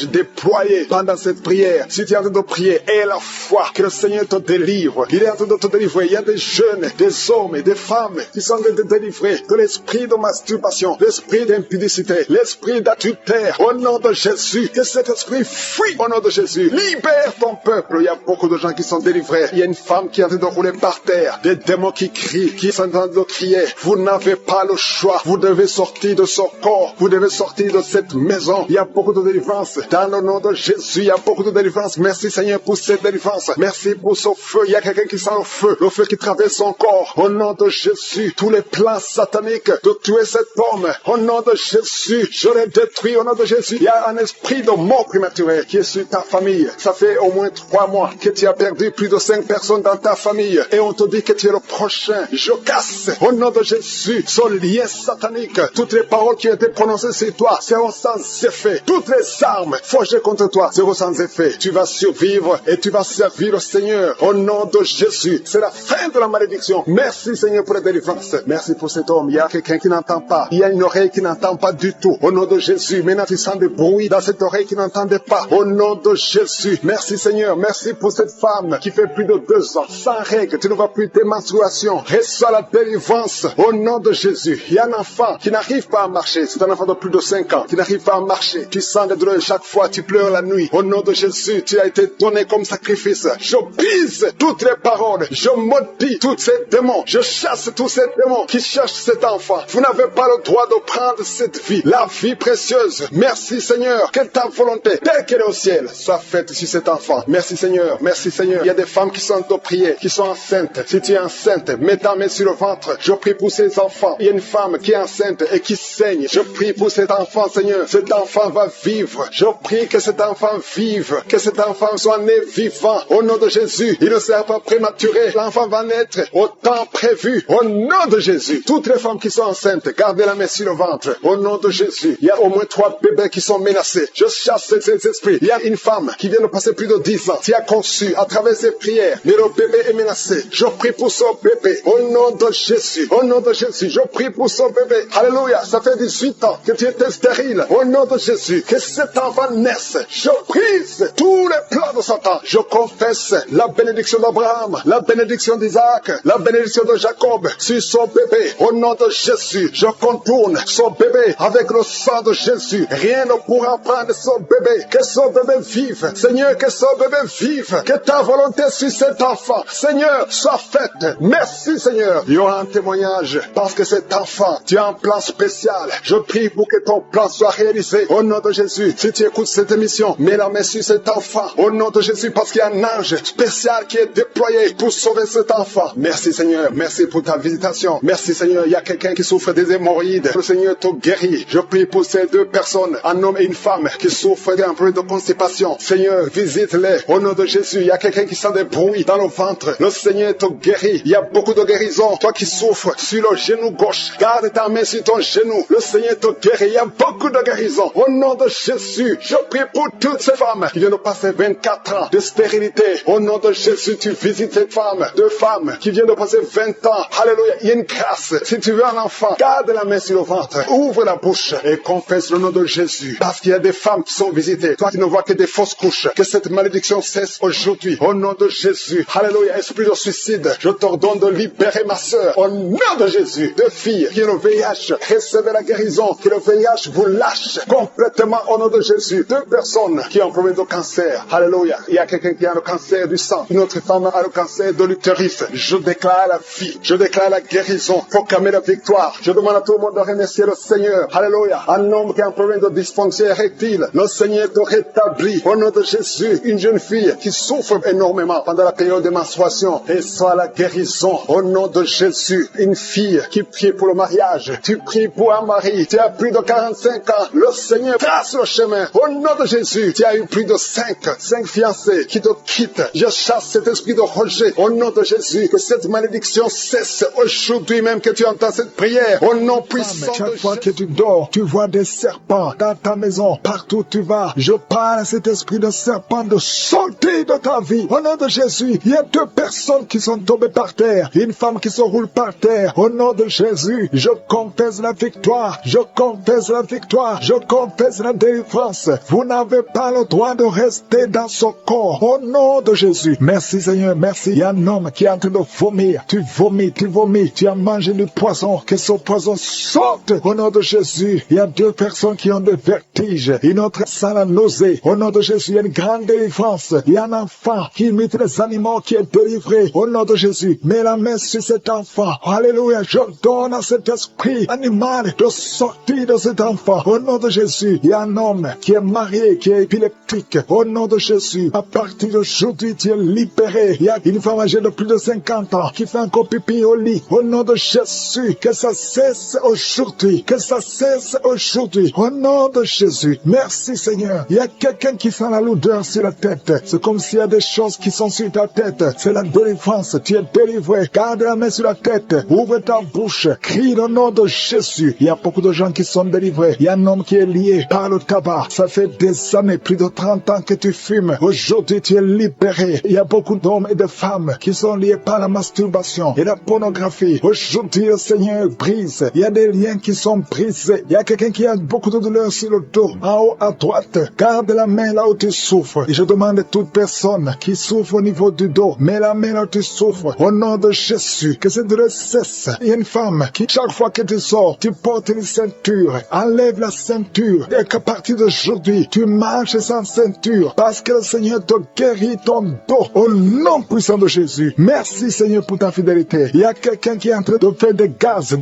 déployés pendant cette prière. Si tu es en train de prier, aie la foi que le Seigneur te délivre. Il est en train de te délivrer. Il y a des jeunes, des hommes et des femmes qui sont en train de te délivrer de l'esprit de masturbation, l'esprit d'impudicité, l'esprit d'adultère. Au nom de Jésus, que cet esprit fuit. Au nom de Jésus, libère ton peuple. Il y a beaucoup de gens qui sont délivrés. Il y a une femme qui est en train de rouler par terre. Des démons qui crient, qui sont en train de crier. Vous n'avez pas le choix. Vous devez sortir de ce corps. Vous devez sortir de cette maison. Il y a beaucoup de délivrance. Dans le nom de Jésus, il y a beaucoup de délivrance. Merci Seigneur pour cette délivrance. Merci pour ce feu. Il y a quelqu'un qui sent le feu qui traverse son corps. Au nom de Jésus, tous les plans sataniques de tuer cet homme. Au nom de Jésus, je les détruis. Au nom de Jésus, il y a un esprit de mort prématurée qui est sur ta famille. Ça fait au moins 3 mois que tu as perdu plus de 5 personnes dans ta famille. Et on te dit que tu es le prochain. Je casse, au nom de Jésus, ce lien satanique. Toutes les paroles qui ont été prononcées sur toi seront sans effet. Toutes les armes forgées contre toi seront sans effet. Tu vas survivre et tu vas servir le Seigneur. Au nom de Jésus, c'est la fin de la malédiction. Merci Seigneur pour la délivrance. Merci pour cet homme. Il y a quelqu'un qui n'entend pas. Il y a une oreille qui n'entend pas du tout. Au nom de Jésus, maintenant tu sens des bruits dans cette oreille qui n'entendait pas. Au nom de Jésus. Merci Seigneur. Merci pour cette femme qui fait plus de 2 ans. Sans règle. Tu ne vois plus tes menstruations. Reçois la délivrance. Au nom de Jésus. Il y a un enfant qui n'arrive pas à marcher. C'est un enfant de plus de 5 ans qui n'arrive pas à marcher. Tu sens des douleurs chaque fois. Tu pleures la nuit. Au nom de Jésus, tu as été donné comme sacrifice. Je brise toutes les paroles. Je maudis tous ces démons. Je chasse tous ces démons qui cherchent cet enfant. Vous n'avez pas le droit de prendre cette vie. La vie précieuse. Merci Seigneur. Que ta volonté, telle qu'elle est au ciel, soit faite sur cet enfant. Merci Seigneur. Merci Seigneur. Il y a des femmes qui sont au prier, qui sont enceintes. Si tu es enceinte, mets ta main sur le ventre. Je prie pour ces enfants. Il y a une femme qui est enceinte et qui saigne. Je prie pour cet enfant, Seigneur. Cet enfant va vivre. Je prie que cet enfant vive. Que cet enfant soit né vivant. Au nom de Jésus, il ne sera pas prématuré. L'enfant va naître au temps prévu. Au nom de Jésus. Toutes les femmes qui sont enceintes, gardez la main sur le ventre. Au nom de Jésus. Il y a au moins 3 bébés qui sont menacés. Je chasse ces esprits. Il y a une femme qui vient de passer plus de 10 ans. Qui a conçu à travers ses prières. Mais le bébé est menacé. Je prie pour son bébé. Au nom de Jésus. Au nom de Jésus. Je prie pour son bébé. Alléluia. Ça fait 18 ans que tu étais stérile. Au nom de Jésus. Que cet enfant naisse. Je brise tous les plans de Satan. Je confesse la bénédiction d'Abraham, la bénédiction d'Isaac, la bénédiction de Jacob sur son bébé. Au nom de Jésus, je contourne son bébé avec le sang de Jésus. Rien ne pourra prendre son bébé. Que son bébé vive. Seigneur, que son bébé vive. Que ta volonté sur cet enfant, Seigneur, soit faite. Merci Seigneur. Il y aura un témoignage parce que cet enfant, tu as un plan spécial. Je prie pour que ton plan soit réalisé. Au nom de Jésus, si tu écoutes cette émission, mets la main sur cet enfant. Au nom de Jésus, parce qu'il y a un ange spécial qui est déployé pour sauver cet enfant. Merci Seigneur. Merci pour ta visitation. Merci Seigneur. Il y a quelqu'un qui souffre des hémorroïdes. Le Seigneur te guérit. Je prie pour ces 2 personnes, un homme et une femme, qui souffrent d'un problème de constipation. Seigneur, visite-les. Au nom de Jésus, il y a quelqu'un qui sent des bruits dans le ventre. Le Seigneur te guérit. Il y a beaucoup de guérison. Toi qui souffres sur le genou gauche, garde ta main sur ton genou. Le Seigneur te guérit. Il y a beaucoup de guérison. Au nom de Jésus, je prie pour toutes ces femmes qui viennent de passer 24 ans de stérilité. Au nom de Jésus, tu visites cette femme. 2 femmes qui viennent de passer 20 ans. Alléluia. Il y a une grâce. Si tu veux un enfant, garde la main sur le ventre. Ouvre la bouche et confesse le nom de Jésus. Parce qu'il y a des femmes qui sont visitées. Toi qui ne vois que des fausses couches. Que cette malédiction cesse aujourd'hui. Au nom de Jésus. Alléluia. Esprit de suicide, je t'ordonne de libérer ma soeur. Au nom de Jésus. 2 filles qui ont le VIH. Recevez la guérison. Que le VIH vous lâche complètement au nom de Jésus. 2 personnes qui ont un problème de cancer. Alléluia. Il y a quelqu'un qui a le cancer du sang. Une autre femme a le cancer de l'utérus. Je déclare la vie. Je déclare la guérison. Proclamer la victoire. Je demande à tout le monde de remercier le Seigneur. Alléluia. Un homme qui a un problème de dysfonction érectile. Le Seigneur te rétablit. Au nom de Jésus. Une jeune fille qui souffre énormément pendant la période de menstruation. Et soit la guérison. Au nom de Jésus. Une fille qui prie pour le mariage. Tu pries pour un mari. Tu as plus de 45 ans. Le Seigneur trace le chemin. Au nom de Jésus. Tu as eu plus de 5 fiancés qui te quittent. Je chasse cet esprit de rejet. Au nom de Jésus. Que cette malédiction cesse aujourd'hui même que tu entends cette prière. Au nom puissant de Chaque fois que tu dors, tu vois des serpents dans ta maison. Partout où tu vas, je parle à cet esprit de serpent de sortir de ta vie. Au nom de Jésus, il y a 2 personnes qui sont tombées par terre. Une femme qui se roule par terre. Au nom de Jésus, je confesse la victoire. Je confesse la victoire. Je confesse la délivrance. Vous n'avez pas le droit de rester dans son corps. Au nom de Jésus. Merci Seigneur, merci. Il y a un homme qui est en train de vomir. Tu vomis, tu vomis. Tu as mangé du poison. Que ce poison sorte. Au nom de Jésus. Il y a 2 personnes qui ont des vertiges. Une autre sent la nausée. Au nom de Jésus, il y a une grande délivrance. Il y a un enfant qui imite les animaux qui est délivré. Au nom de Jésus. Mets la main sur cet enfant. Alléluia. Je donne à cet esprit animal de sortir de cet enfant. Au nom de Jésus. Il y a un homme qui est marié, qui est épileptique. Au nom de Jésus. À partir d'aujourd'hui, tu es libéré. Il y a une femme âgée de plus de 50 ans qui fait encore pipi au lit. Au nom de Jésus. Que ça cesse aujourd'hui. Que ça cesse aujourd'hui. Au nom de Jésus. Merci Seigneur. Il y a quelqu'un qui sent la lourdeur sur la tête. C'est comme s'il y a des choses qui sont sur ta tête. C'est la délivrance. Tu es délivré. Garde la main sur la tête. Ouvre ta bouche. Crie le nom de Jésus. Il y a beaucoup de gens qui sont délivrés. Il y a un homme qui est lié par le tabac. Ça fait des années, plus de 30 ans que tu fumes. Aujourd'hui, tu es libéré. Il y a beaucoup d'hommes et de femmes qui sont liés par la masturbation et la pornographie. Aujourd'hui, le Seigneur brise. Il y a des liens qui sont brisés. Il y a quelqu'un qui a beaucoup de douleur sur le dos. En haut à droite. Garde Garde la main là où tu souffres. Et je demande à toute personne qui souffre au niveau du dos, mets la main là où tu souffres. Au nom de Jésus, que cette douleur cesse. Il y a une femme qui, chaque fois que tu sors, tu portes une ceinture. Enlève la ceinture. Et qu'à partir d'aujourd'hui, tu marches sans ceinture. Parce que le Seigneur te guérit ton dos. Au nom puissant de Jésus. Merci Seigneur pour ta fidélité. Il y a quelqu'un qui est en train de faire des gaz.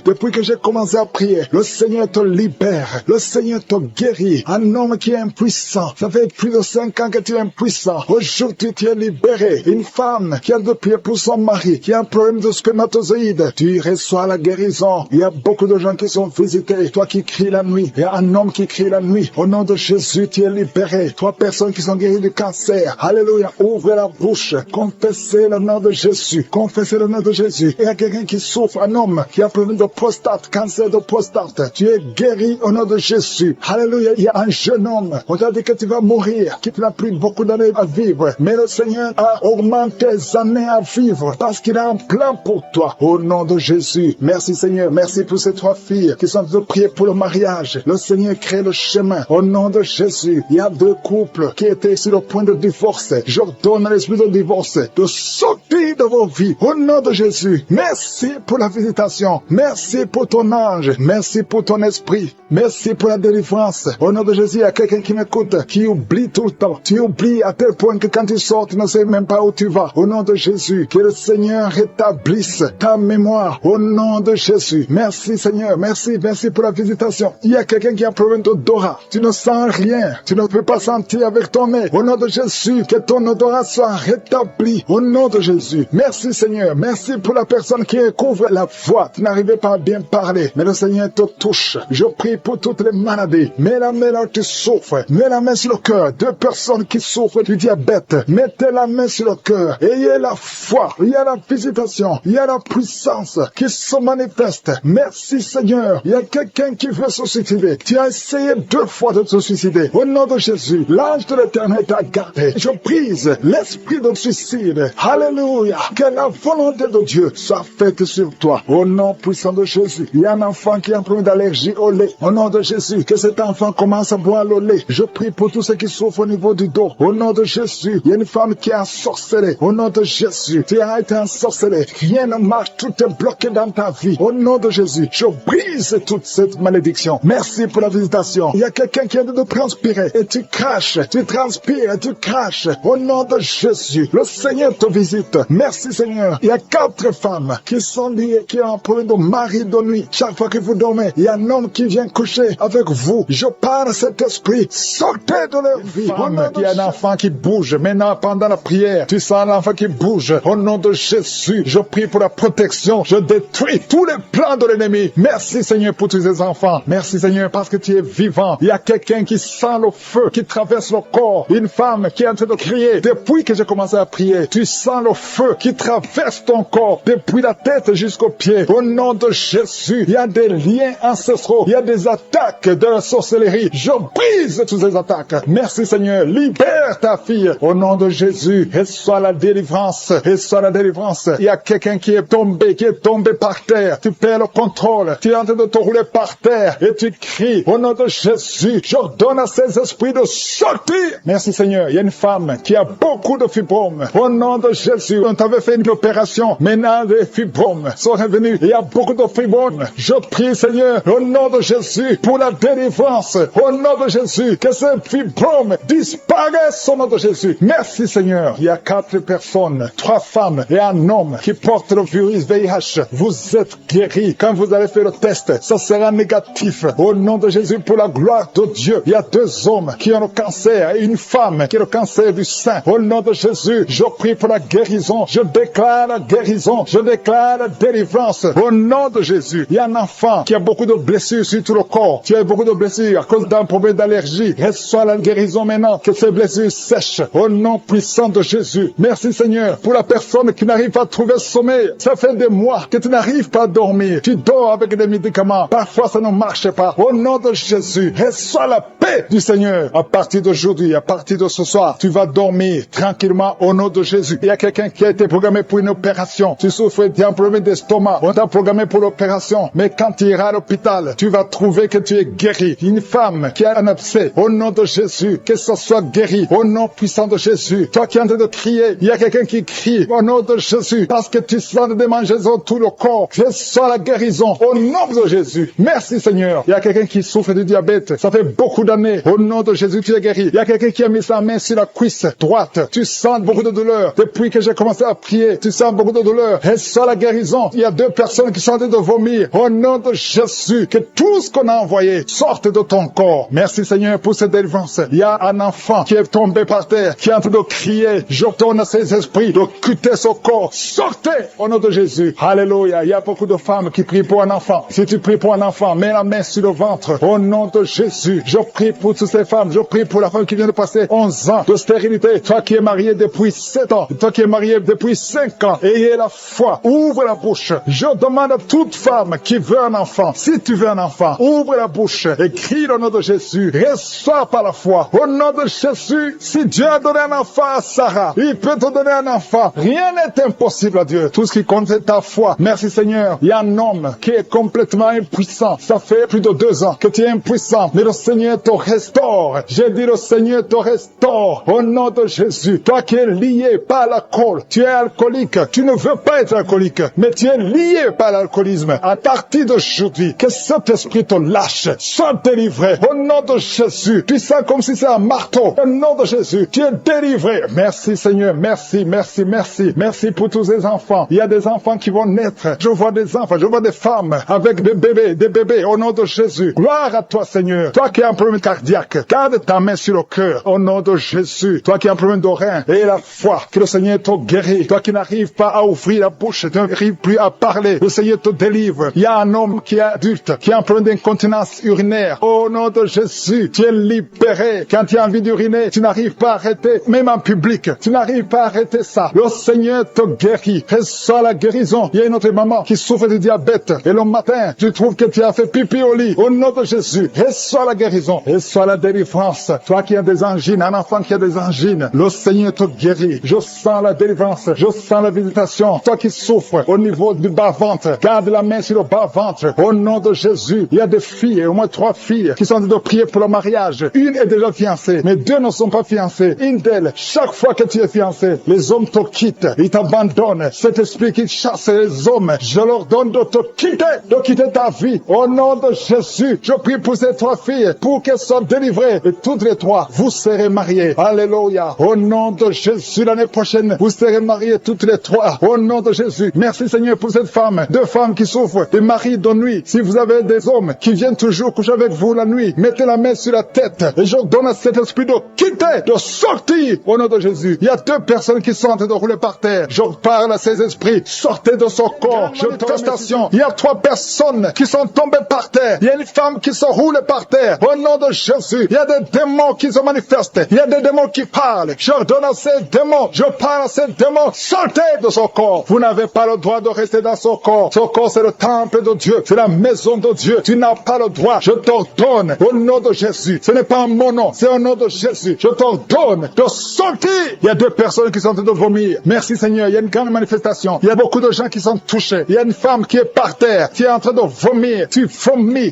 Depuis que j'ai commencé à prier, le Seigneur te libère. Le Seigneur te guérit. Un homme qui est impuissant. Ça fait plus de 5 ans que tu es impuissant. Aujourd'hui, tu es libéré. Une femme qui a de prier pour son mari, qui a un problème de spermatozoïde. Tu reçois la guérison. Il y a beaucoup de gens qui sont visités. Toi qui cries la nuit. Il y a un homme qui crie la nuit. Au nom de Jésus, tu es libéré. 3 personnes qui sont guéries du cancer. Alléluia. Ouvrez la bouche. Confessez le nom de Jésus. Confessez le nom de Jésus. Il y a quelqu'un qui souffre, un homme qui a un problème de prostate, cancer de prostate. Tu es guéri au nom de Jésus. Alléluia. Il y a un jeune homme. On t'a dit que tu vas mourir, que tu n'as plus beaucoup d'années à vivre. Mais le Seigneur a augmenté tes années à vivre parce qu'il a un plan pour toi. Au nom de Jésus. Merci Seigneur. Merci pour ces 3 filles qui sont en train de prier pour le mariage. Le Seigneur crée le chemin. Au nom de Jésus. Il y a 2 couples qui étaient sur le point de divorce. J'ordonne à l'esprit de divorce de sortir de vos vies. Au nom de Jésus. Merci pour la visitation. Merci pour ton ange. Merci pour ton esprit. Merci pour la délivrance. Au nom de Jésus, il y a quelqu'un qui m'écoute, qui oublie tout le temps. Tu oublies à tel point que quand tu sors, tu ne sais même pas où tu vas. Au nom de Jésus, que le Seigneur rétablisse ta mémoire. Au nom de Jésus. Merci Seigneur. Merci pour la visitation. Il y a quelqu'un qui a un problème d'odorat. Tu ne sens rien. Tu ne peux pas sentir avec ton nez. Au nom de Jésus, que ton odorat soit rétabli. Au nom de Jésus. Merci Seigneur. Merci pour la personne qui couvre la voix. Tu n'arrivais pas à bien parler. Mais le Seigneur te touche. Je prie pour toutes les maladies. Mets la main là où tu souffres. Mets la main sur le cœur. 2 personnes qui souffrent du diabète. Mettez la main sur le cœur. Ayez la foi. Il y a la visitation. Il y a la puissance qui se manifeste. Merci Seigneur. Il y a quelqu'un qui veut se suicider. Tu as essayé 2 fois de te suicider. Au nom de Jésus, l'ange de l'Éternel t'a gardé. Je brise l'esprit de suicide. Alléluia. Que la volonté de Dieu soit faite sur toi. Au nom puissant de Jésus. Il y a un enfant qui a un problème d'allergie au lait. Au nom de Jésus, que cet enfant commence à boire le lait. Je prie pour tous ceux qui souffrent au niveau du dos. Au nom de Jésus, il y a une femme qui a ensorcelé. Au nom de Jésus, tu as été ensorcelé. Rien ne marche, tout est bloqué dans ta vie. Au nom de Jésus, je brise toute cette malédiction. Merci pour la visitation. Il y a quelqu'un qui est en train de transpirer et tu craches. Tu transpires et tu craches. Au nom de Jésus, le Seigneur te visite. Merci Seigneur. Il y a 4 femmes qui sont liées, qui ont un problème de mari de nuit. Chaque fois que vous dormez, il y a un homme qui vient coucher avec vous. Je parle cet esprit. Sortez de leur vie. Il y a un enfant qui bouge. Maintenant, pendant la prière, tu sens l'enfant qui bouge. Au nom de Jésus, je prie pour la protection. Je détruis tous les plans de l'ennemi. Merci Seigneur pour tous ces enfants. Merci Seigneur parce que tu es vivant. Il y a quelqu'un qui sent le feu, qui traverse le corps. Une femme qui est en train de crier. Depuis que j'ai commencé à prier, tu sens le feu qui traverse ton corps. Depuis la tête jusqu'aux pieds. Au nom de Jésus, il y a des liens ancestraux. Il y a des attaques de la sorcellerie. Je brise toutes ces attaques. Merci Seigneur. Libère ta fille. Au nom de Jésus, reçois la délivrance. Reçois la délivrance. Il y a quelqu'un qui est tombé par terre. Tu perds le contrôle. Tu es en train de te rouler par terre. Et tu cries. Au nom de Jésus, j'ordonne à ces esprits de sortir. Merci Seigneur. Il y a une femme qui a beaucoup de fibromes. Au nom de Jésus, on t'avait fait une opération. Maintenant, les fibromes sont revenus. Il y a beaucoup de fibromes. Je prie Seigneur, au nom de Jésus, pour la délivrance. Au nom de Jésus, que ces fibromes disparaissent au nom de Jésus. Merci Seigneur. Il y a 4 personnes, 3 femmes et un homme qui portent le virus VIH. Vous êtes guéris. Quand vous allez faire le test, ça sera négatif. Au nom de Jésus, pour la gloire de Dieu, il y a 2 hommes qui ont le cancer et une femme qui a le cancer du sein. Au nom de Jésus, je prie pour la guérison. Je déclare la guérison. Je déclare la délivrance. Au nom de Jésus, il y a un enfant qui a beaucoup de blessures sur tout le corps. Tu as beaucoup de blessures à cause d'un problème d'allergie. Reçois la guérison maintenant. Que ces blessures sèchent. Au nom puissant de Jésus. Merci Seigneur pour la personne qui n'arrive pas à trouver sommeil. Ça fait des mois que tu n'arrives pas à dormir. Tu dors avec des médicaments. Parfois ça ne marche pas. Au nom de Jésus, reçois la paix du Seigneur. À partir d'aujourd'hui, à partir de ce soir, tu vas dormir tranquillement au nom de Jésus. Il y a quelqu'un qui a été programmé pour une opération. Tu souffres d'un problème d'estomac. On t'a programmé pour l'opération. Mais quand tu iras à l'hôpital, tu vas trouver que tu es guéri. Une femme qui a un abcès délivré. Au nom de Jésus, que ça soit guéri. Au nom puissant de Jésus. Toi qui es en train de crier, il y a quelqu'un qui crie. Au nom de Jésus, parce que tu sens de démangeaison tout le corps. Que soit la guérison. Au nom de Jésus. Merci Seigneur. Il y a quelqu'un qui souffre du diabète. Ça fait beaucoup d'années. Au nom de Jésus, tu es guéri. Il y a quelqu'un qui a mis sa main sur la cuisse droite. Tu sens beaucoup de douleur. Depuis que j'ai commencé à prier, tu sens beaucoup de douleur. Et soit la guérison. Il y a 2 personnes qui sont en train de vomir. Au nom de Jésus, que tout ce qu'on a envoyé sorte de ton corps. Merci Seigneur pour cette délivrance. Il y a un enfant qui est tombé par terre, qui est en train de crier. J'ordonne à ces esprits de quitter son corps. Sortez au nom de Jésus. Alléluia. Il y a beaucoup de femmes qui prient pour un enfant. Si tu pries pour un enfant, mets la main sur le ventre. Au nom de Jésus, je prie pour toutes ces femmes. Je prie pour la femme qui vient de passer 11 ans de stérilité. Toi qui es marié depuis 7 ans. Toi qui es marié depuis 5 ans. Ayez la foi. Ouvre la bouche. Je demande à toute femme qui veut un enfant. Si tu veux un enfant, ouvre la bouche et crie au nom de Jésus. Reçois par la foi. Au nom de Jésus, si Dieu a donné un enfant à Sarah, il peut te donner un enfant. Rien n'est impossible à Dieu. Tout ce qui compte c'est ta foi. Merci Seigneur. Il y a un homme qui est complètement impuissant. Ça fait plus de 2 ans que tu es impuissant. Mais le Seigneur te restaure. J'ai dit le Seigneur te restaure. Au nom de Jésus. Toi qui es lié par l'alcool. Tu es alcoolique. Tu ne veux pas être alcoolique. Mais tu es lié par l'alcoolisme. À partir d'aujourd'hui, que cet esprit te lâche. Sois délivré. Au nom de Jésus. Tu sens comme si c'est un marteau. Au nom de Jésus. Tu es délivré. Merci Seigneur. Merci, merci, merci. Merci pour tous ces enfants. Il y a des enfants qui vont naître. Je vois des enfants. Je vois des femmes avec des bébés. Au nom de Jésus. Gloire à toi Seigneur. Toi qui as un problème cardiaque. Garde ta main sur le cœur. Au nom de Jésus. Toi qui as un problème de rein. Et la foi. Que le Seigneur te guérit. Toi qui n'arrives pas à ouvrir la bouche. Tu n'arrives plus à parler. Le Seigneur te délivre. Il y a un homme qui est adulte. Qui a un problème d'incontinence urinaire. Au nom de Jésus. Tu es libéré. Quand tu as envie d'uriner, tu n'arrives pas à arrêter. Même en public. Tu n'arrives pas à arrêter ça. Le Seigneur te guérit. Reçois la guérison. Il y a une autre maman qui souffre du diabète. Et le matin, tu trouves que tu as fait pipi au lit. Au nom de Jésus. Reçois la guérison. Reçois la délivrance. Toi qui as des angines, un enfant qui a des angines, le Seigneur te guérit. Je sens la délivrance. Je sens la visitation. Toi qui souffres au niveau du bas-ventre, garde la main sur le bas-ventre. Au nom de Jésus. Il y a des filles, au moins 3 filles, qui sont en train de prier pour le mariage. Une est déjà fiancée, mais 2 ne sont pas fiancées. Une d'elles, chaque fois que tu es fiancé, les hommes te quittent. Ils t'abandonnent. Cet esprit qui chasse les hommes, je leur donne de te quitter ta vie. Au nom de Jésus, je prie pour ces 3 filles, pour qu'elles soient délivrées. Et toutes les 3, vous serez mariées. Alléluia. Au nom de Jésus, l'année prochaine, vous serez mariées toutes les 3. Au nom de Jésus. Merci Seigneur pour cette femme. 2 femmes qui souffrent des maris de nuit. Si vous avez des hommes qui viennent toujours coucher avec vous la nuit, mettez la main sur la tête. Et je donne à cet esprit de quitter, de sortir. Au nom de Jésus. Il y a 2 personnes qui sont en train de rouler par terre. Je parle à ces esprits. Sortez de son corps. Manifestation. Il y a 3 personnes qui sont tombées par terre. Il y a une femme qui se roule par terre. Au nom de Jésus. Il y a des démons qui se manifestent. Il y a des démons qui parlent. Je donne à ces démons. Je parle à ces démons. Sortez de son corps. Vous n'avez pas le droit de rester dans son corps. Son corps, c'est le temple de Dieu. C'est la maison de Dieu. Tu n'as pas le droit. Je t'ordonne au nom de Jésus. Ce n'est pas mon nom. C'est au nom de Jésus. Je t'ordonne de sortir. Il y a 2 personnes qui sont en train de vomir. Merci Seigneur. Il y a une grande manifestation. Il y a beaucoup de gens qui sont touchés. Il y a une femme qui est par terre. Tu es en train de vomir. Tu vomis.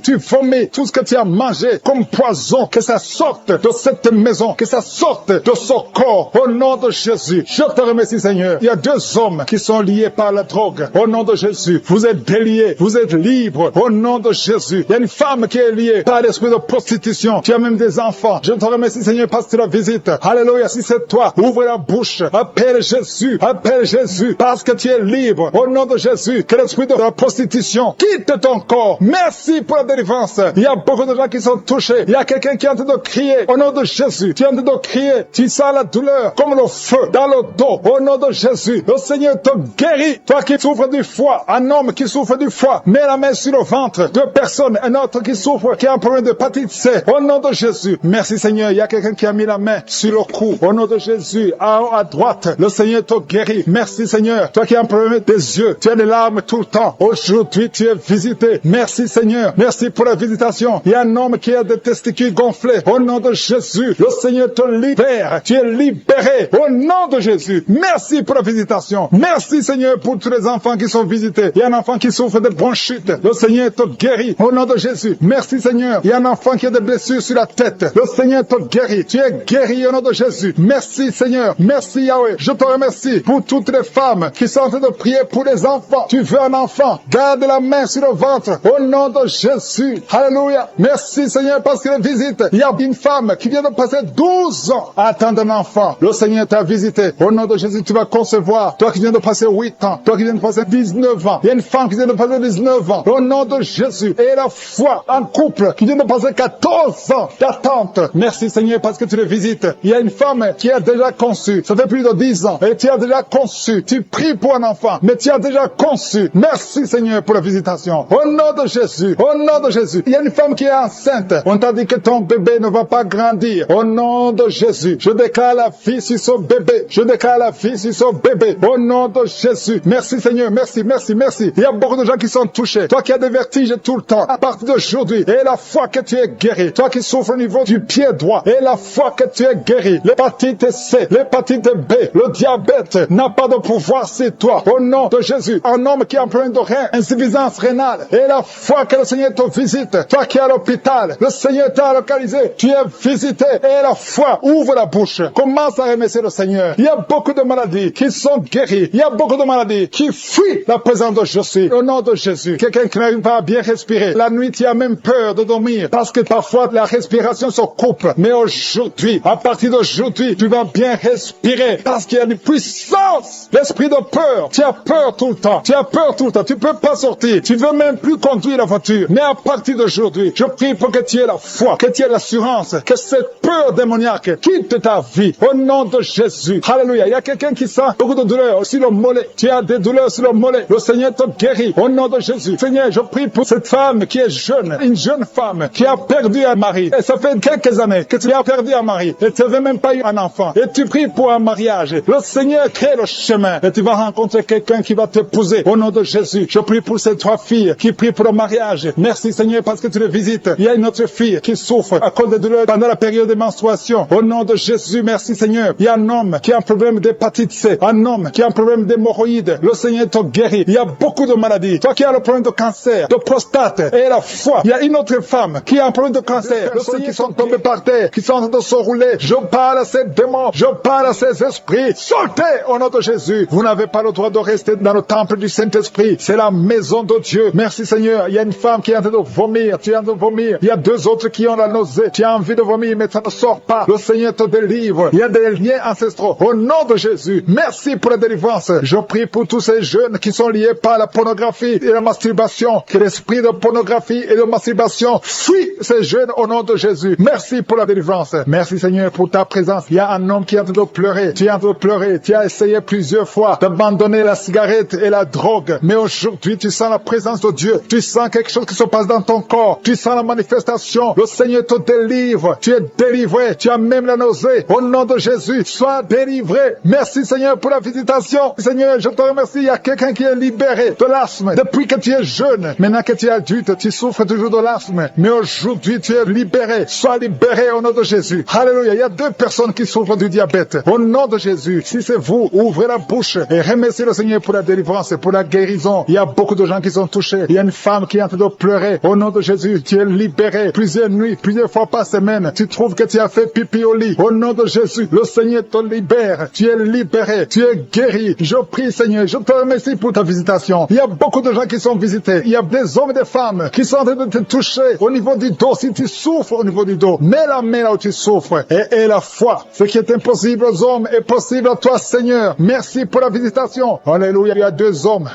Tout ce que tu as mangé comme poison. Que ça sorte de cette maison. Que ça sorte de son corps. Au nom de Jésus. Je te remercie Seigneur. Il y a 2 hommes qui sont liés par la drogue. Au nom de Jésus. Vous êtes déliés. Vous êtes libres. Au nom de Jésus. Il y a une femme qui est liée par l'esprit de prostitution. Tu as même des enfants. Je te remercie Seigneur parce que tu la visites. Alléluia. Si c'est toi, ouvre la bouche. Appelle Jésus. Appelle Jésus. Parce que tu es libre. Au nom de Jésus. Que l'esprit de la prostitution quitte ton corps. Merci pour la délivrance. Il y a beaucoup de gens qui sont touchés. Il y a quelqu'un qui est en train de crier. Au nom de Jésus. Tu es en train de crier. Tu sens la douleur comme le feu dans le dos. Au nom de Jésus. Le Seigneur te guérit. Toi qui souffres du foie. Un homme qui souffre du foie. Mets la main sur le ventre. 2 personnes. Un autre qui souffre, qui a un problème de hépatite C. Au nom de Jésus. Merci Seigneur. Il y a quelqu'un qui a mis la main sur le cou. Au nom de Jésus. À droite. Le Seigneur te guérit. Merci Seigneur. Toi qui as un problème des yeux. Tu as des larmes tout le temps. Aujourd'hui, tu es visité. Merci Seigneur. Merci pour la visitation. Il y a un homme qui a des testicules gonflés. Au nom de Jésus. Le Seigneur te libère. Tu es libéré. Au nom de Jésus. Merci pour la visitation. Merci Seigneur pour tous les enfants qui sont visités. Il y a un enfant qui souffre de bronchite. Le Seigneur te guérit. Au nom de Jésus. Merci Seigneur. Il y a un enfant qui a des blessures sur la tête. Le Seigneur te guérit. Tu es guéri au nom de Jésus. Merci Seigneur. Merci Yahweh. Je te remercie pour toutes les femmes qui sont en train de prier pour les enfants. Tu veux un enfant. Garde la main sur le ventre. Au nom de Jésus. Alléluia. Merci Seigneur parce que les visites. Il y a une femme qui vient de passer 12 ans à attendre un enfant. Le Seigneur t'a visité. Au nom de Jésus, tu vas concevoir. Toi qui viens de passer 8 ans. Toi qui viens de passer 19 ans. Il y a une femme qui vient de passer 19 ans. Au nom de Jésus. Et la foi. Un couple qui vient de passer 14 ans d'attente. Merci Seigneur parce que tu les visites. Il y a une femme qui a déjà conçu. Ça fait plus de 10 ans. Et tu as déjà conçu. Tu pries pour un enfant. Mais tu as déjà conçu. Merci Seigneur pour la visitation. Au nom de Jésus. Au nom de Jésus. Il y a une femme qui est enceinte. On t'a dit que ton bébé ne va pas grandir. Au nom de Jésus. Je déclare la vie sur son bébé. Je déclare la vie sur son bébé. Au nom de Jésus. Merci Seigneur. Merci, merci, merci. Il y a beaucoup de gens qui sont touchés. Toi qui as des vertiges tout le temps. À partir d'aujourd'hui. Et la foi que tu es guéri. Toi qui souffres au niveau du pied droit. Et la foi que tu es guéri. L'hépatite C. L'hépatite B. Le diabète n'a pas de pouvoir sur toi. Au nom de Jésus. Un homme qui a un problème de rein. Insuffisance rénale. Et la foi que le Seigneur te visite. Toi qui es à l'hôpital. Le Seigneur t'a localisé. Tu es visité. Et la foi ouvre la bouche. Commence à remercier le Seigneur. Il y a beaucoup de maladies qui sont guéries. Il y a beaucoup de maladies qui fuient la présence de Jésus. Au nom de Jésus. Quelqu'un qui n'arrive pas à bien respirer. La nuit, tu as même peur de dormir. Parce que parfois, la respiration se coupe. Mais aujourd'hui, à partir d'aujourd'hui, tu vas bien respirer. Parce qu'il y a une puissance. L'esprit de peur. Tu as peur tout le temps. Tu as peur tout le temps. Tu peux pas sortir. Tu ne veux même plus conduire la voiture. Mais à partir d'aujourd'hui, je prie pour que tu aies la foi, que tu aies l'assurance, que cette peur démoniaque quitte ta vie. Au nom de Jésus. Alléluia. Il y a quelqu'un qui sent beaucoup de douleurs sur le mollet. Tu as des douleurs sur le mollet. Le Seigneur te guérit. Au nom de Jésus. Seigneur, je prie pour cette femme qui est jeune. Une jeune femme qui a perdu un mari. Et ça fait quelques années que tu as perdu un mari. Et tu n'avais même pas eu un enfant. Et tu pries pour un mariage. Le Seigneur crée le chemin. Et tu vas rencontrer quelqu'un qui va t'épouser. Au nom de Jésus. Je prie pour ces 3 filles qui prient pour le mariage. Merci Seigneur parce que tu les visites. Il y a une autre fille qui souffre à cause des douleurs pendant la période de menstruation. Au nom de Jésus, merci Seigneur. Il y a un homme qui a un problème d'hépatite C. Un homme qui a un problème d'hémorroïdes. Le Seigneur te guérit. Il y a beaucoup de maladies. Toi qui as le problème de cancer, de prostate et la foi. Il y a une autre femme qui a un problème de cancer. Le Seigneur qui sont tombés par terre, qui sont en train de se rouler. Je parle à ces démons. Je parle à ces esprits. Sortez au nom de Jésus. Vous n'avez pas le droit de rester dans le temple du Saint-Esprit. C'est la maison de Dieu. Merci Seigneur. Il y a une femme qui est en train de vomir. Tu es en train de vomir. Il y a 2 autres qui ont la nausée. Tu as envie de vomir, mais ça ne sort pas. Le Seigneur te délivre. Il y a des liens ancestraux. Au nom de Jésus. Merci pour la délivrance. Je prie pour tous ces jeunes qui sont liés par la pornographie et la masturbation. Que l'esprit de pornographie et de masturbation fuit ces jeunes au nom de Jésus. Merci pour la délivrance. Merci Seigneur pour ta présence. Il y a un homme qui est en train de pleurer. Tu es en train de pleurer. Tu as essayé plusieurs fois d'abandonner la cigarette et la drogue. Mais aujourd'hui, tu sens la présence de Dieu. Tu sens quelque chose qui se passe dans ton corps. Tu sens la manifestation. Le Seigneur te délivre. Tu es délivré. Tu as même la nausée. Au nom de Jésus, sois délivré. Merci Seigneur pour la visitation. Seigneur, je te remercie. Il y a quelqu'un qui est libéré de l'asthme. Depuis que tu es jeune, maintenant que tu es adulte, tu souffres toujours de l'asthme. Mais aujourd'hui, tu es libéré. Sois libéré au nom de Jésus. Alléluia. Il y a 2 personnes qui souffrent du diabète. Au nom de Jésus, si c'est vous, ouvrez la bouche et remerciez le Seigneur pour la délivrance, pour la guérison. Il y a beaucoup de gens qui sont touchés. Il y a une femme qui est en train de pleurer. Au nom de Jésus, tu es libéré. Plusieurs nuits, plusieurs fois par semaine, tu trouves que tu as fait pipi au lit. Au nom de Jésus, le Seigneur te libère. Tu es libéré. Tu es guéri. Je prie, Seigneur. Je te remercie pour ta visitation. Il y a beaucoup de gens qui sont visités. Il y a des hommes et des femmes qui sont en train de te toucher au niveau du dos. Si tu souffres au niveau du dos, mets la main là où tu souffres et la foi. Ce qui est impossible aux hommes est possible à toi, Seigneur. Merci pour la visitation. Alléluia. Il y a 2 hommes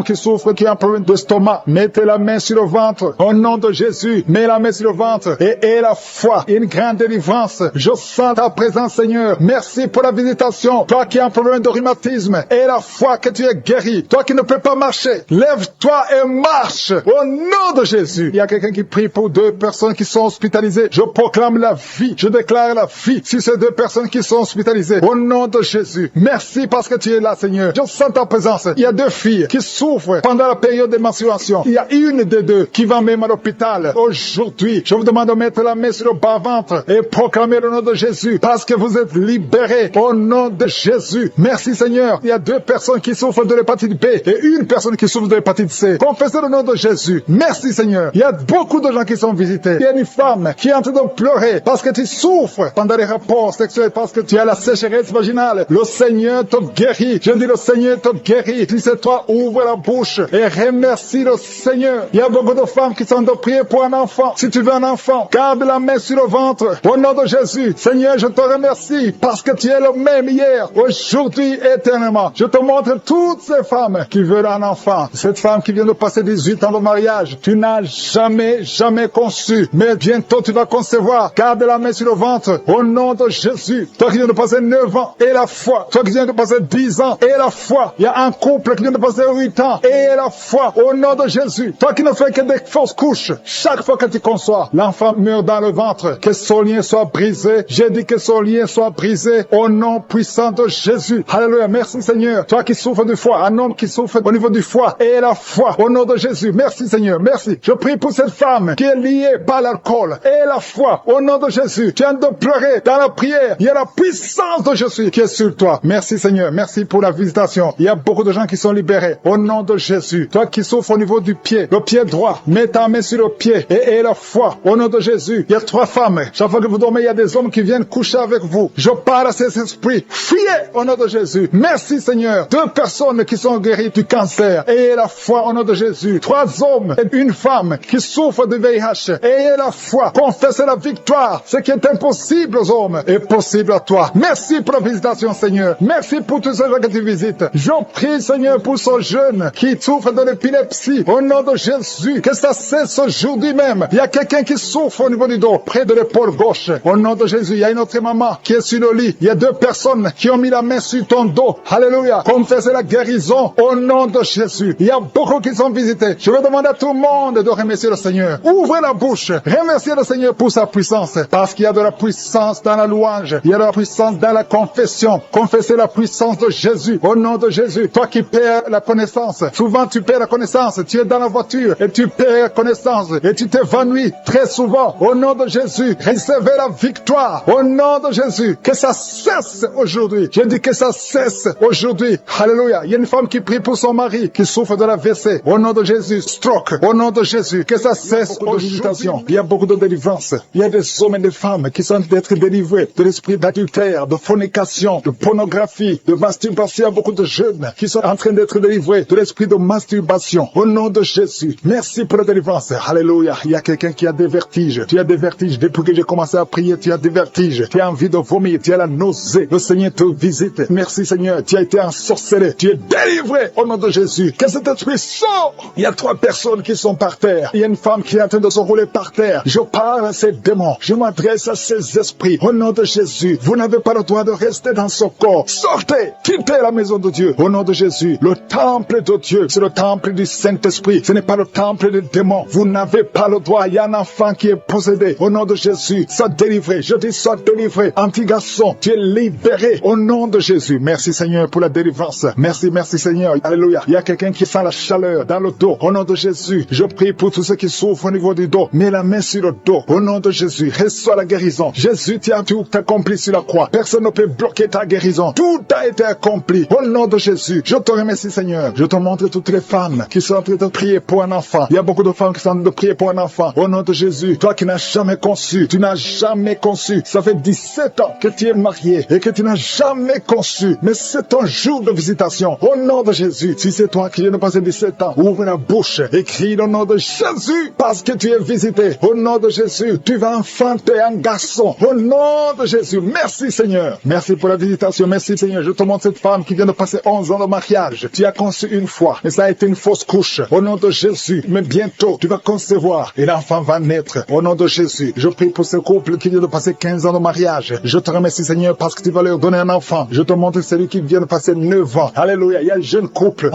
qui souffrent, qui ont un problème d'estomac. Mettez la main sur le ventre. Au nom de Jésus, mets la main sur le ventre et la foi. Une grande délivrance. Je sens ta présence, Seigneur. Merci pour la visitation. Toi qui as un problème de rhumatisme et la foi que tu es guéri. Toi qui ne peux pas marcher, lève-toi et marche. Au nom de Jésus. Il y a quelqu'un qui prie pour 2 personnes qui sont hospitalisées. Je proclame la vie. Je déclare la vie sur ces 2 personnes qui sont hospitalisées. Au nom de Jésus. Merci parce que tu es là, Seigneur. Je sens ta présence. Il y a 2 filles qui souffrent pendant la période de menstruation. Il y a une des 2 qui va même à l'hôpital. Aujourd'hui, je vous demande de mettre la main sur le bas-ventre et proclamer le nom de Jésus parce que vous êtes libérés au nom de Jésus. Merci, Seigneur. Il y a 2 personnes qui souffrent de l'hépatite B et une personne qui souffre de l'hépatite C. Confessez le nom de Jésus. Merci, Seigneur. Il y a beaucoup de gens qui sont visités. Il y a une femme femme qui est en train de pleurer parce que tu souffres pendant les rapports sexuels, parce que tu as la sécheresse vaginale. Le Seigneur te guérit. Je dis le Seigneur te guérit. Si c'est toi, ouvre la bouche et remercie le Seigneur. Il y a beaucoup de femmes qui sont en train de prier pour un enfant. Si tu veux un enfant, garde la main sur le ventre. Au nom de Jésus, Seigneur, je te remercie parce que tu es le même hier, aujourd'hui, éternellement. Je te montre toutes ces femmes qui veulent un enfant. Cette femme qui vient de passer 18 ans de mariage, tu n'as jamais conçu, mais bientôt tu vas concevoir. Garde la main sur le ventre. Au nom de Jésus, toi qui viens de passer 9 ans et la foi, toi qui viens de passer 10 ans et la foi, il y a un couple qui vient de passer 8 ans et la foi. Au nom de Jésus, toi qui ne fais que des fausses couches, chaque fois que tu conçois, l'enfant meurt dans le ventre. Que son lien soit brisé. J'ai dit que son lien soit brisé au nom puissant de Jésus. Alléluia. Merci Seigneur. Toi qui souffres du foie, un homme qui souffre au niveau du foie et la foi, au nom de Jésus. Merci Seigneur. Merci. Je prie pour cette femme qui est liée par l'alcool et la foi, au nom de Jésus. Tu viens de pleurer dans la prière. Il y a la puissance de Jésus qui est sur toi. Merci Seigneur. Merci pour la visitation. Il y a beaucoup de gens qui sont libérés au nom de Jésus. Toi qui souffres au niveau du pied, le pied droit, mets ta main sur le pied et la foi, au nom de Jésus. Il y a 3 femmes. Chaque fois que vous dormez, il y a des hommes qui viennent coucher avec vous. Je parle à ces esprits. Fuyez au nom de Jésus. Merci Seigneur. 2 personnes qui sont guéries du cancer. Ayez la foi au nom de Jésus. 3 hommes et une femme qui souffrent de VIH. Ayez la foi. Confessez la victoire. Ce qui est impossible aux hommes est possible à toi. Merci pour la visitation Seigneur. Merci pour tous ceux que tu visites. Je prie Seigneur pour ce jeune qui souffre de l'épilepsie. Au nom de Jésus. Que ça cesse aujourd'hui même. Il y a quelqu'un qui souffre au niveau du dos, près de l'épaule gauche. Au nom de Jésus, il y a une autre maman qui est sur le lit. Il y a 2 personnes qui ont mis la main sur ton dos. Alléluia. Confessez la guérison au nom de Jésus. Il y a beaucoup qui sont visités. Je vais demander à tout le monde de remercier le Seigneur. Ouvrez la bouche. Remerciez le Seigneur pour sa puissance. Parce qu'il y a de la puissance dans la louange. Il y a de la puissance dans la confession. Confessez la puissance de Jésus. Au nom de Jésus. Toi qui perds la connaissance. Souvent tu perds la connaissance. Tu es dans la voiture et tu perds la connaissance. Et tu t'évanouis très souvent. Au nom de Jésus. Recevez la victoire. Au nom de Jésus. Que ça cesse aujourd'hui. Je dis que ça cesse aujourd'hui. Alléluia. Il y a une femme qui prie pour son mari qui souffre de la WC. Au nom de Jésus. Stroke. Au nom de Jésus. Que ça cesse aujourd'hui. Il y a beaucoup de délivrance. Il y a des hommes et des femmes qui sont en train d'être délivrés de l'esprit d'adultère, de fornication, de pornographie, de masturbation. Il y a beaucoup de jeunes qui sont en train d'être délivrés de l'esprit de masturbation. Au nom de Jésus. Merci pour la délivrance. Alléluia. Il y a quelqu'un qui a des vertiges. Tu as des vertiges. Depuis que j'ai commencé à prier, tu as des vertiges. Tu as envie de vomir. Tu as la nausée. Le Seigneur te visite. Merci Seigneur. Tu as été ensorcelé. Tu es délivré au nom de Jésus. Que cet esprit sort. Il y a 3 personnes qui sont par terre. Il y a une femme qui est en train de se rouler par terre. Je parle à ces démons. Je m'adresse à ces esprits. Au nom de Jésus. Vous n'avez pas le droit de rester dans ce corps. Sortez. Quittez la maison de Dieu. Au nom de Jésus. Le temple de Dieu, c'est le temple du Saint-Esprit. Ce n'est pas le temple des démons. Vous n'avez pas le droit. Il y a un enfant qui est possédé. Au nom de Jésus. Sois délivré. Je dis sois délivré. Petit garçon, tu es libéré. Au nom de Jésus. Merci Seigneur pour la délivrance. Merci Seigneur. Alléluia. Il y a quelqu'un qui sent la chaleur dans le dos. Au nom de Jésus. Je prie pour tous ceux qui souffrent au niveau du dos. Mets la main sur le dos. Au nom de Jésus. Reçois la guérison. Jésus, tu as tout accompli sur la croix. Personne ne peut bloquer ta guérison. Tout a été accompli. Au nom de Jésus. Je te remercie Seigneur. Je te montre toutes les femmes qui sont en train de prier pour un enfant. Il y a beaucoup de femmes qui sont en train de prier pour un enfant. Au nom de Jésus. Toi qui n'as jamais conçu. Tu n'as jamais conçu. Ça fait 17 ans que tu es marié et que tu n'as jamais conçu. Mais c'est ton jour de visitation. Au nom de Jésus. Si c'est toi qui viens de passer 17 ans, ouvre la bouche et crie le nom de Jésus parce que tu es visité. Au nom de Jésus. Tu vas enfanter un garçon. Au nom de Jésus. Merci Seigneur. Merci pour la visitation. Merci Seigneur. Je te montre cette femme qui vient de passer 11 ans de mariage. Tu as conçu une fois, mais ça a été une fausse couche. Au nom de Jésus. Mais bientôt, tu vas concevoir et l'enfant va naître. Au nom de Jésus. Je prie pour ce couple qui vient de passer 15 ans de mariage. Je te remercie Seigneur parce que tu vas leur donner un enfant. Je te montre celui qui vient de passer 9 ans. Alléluia. Il y a un jeune couple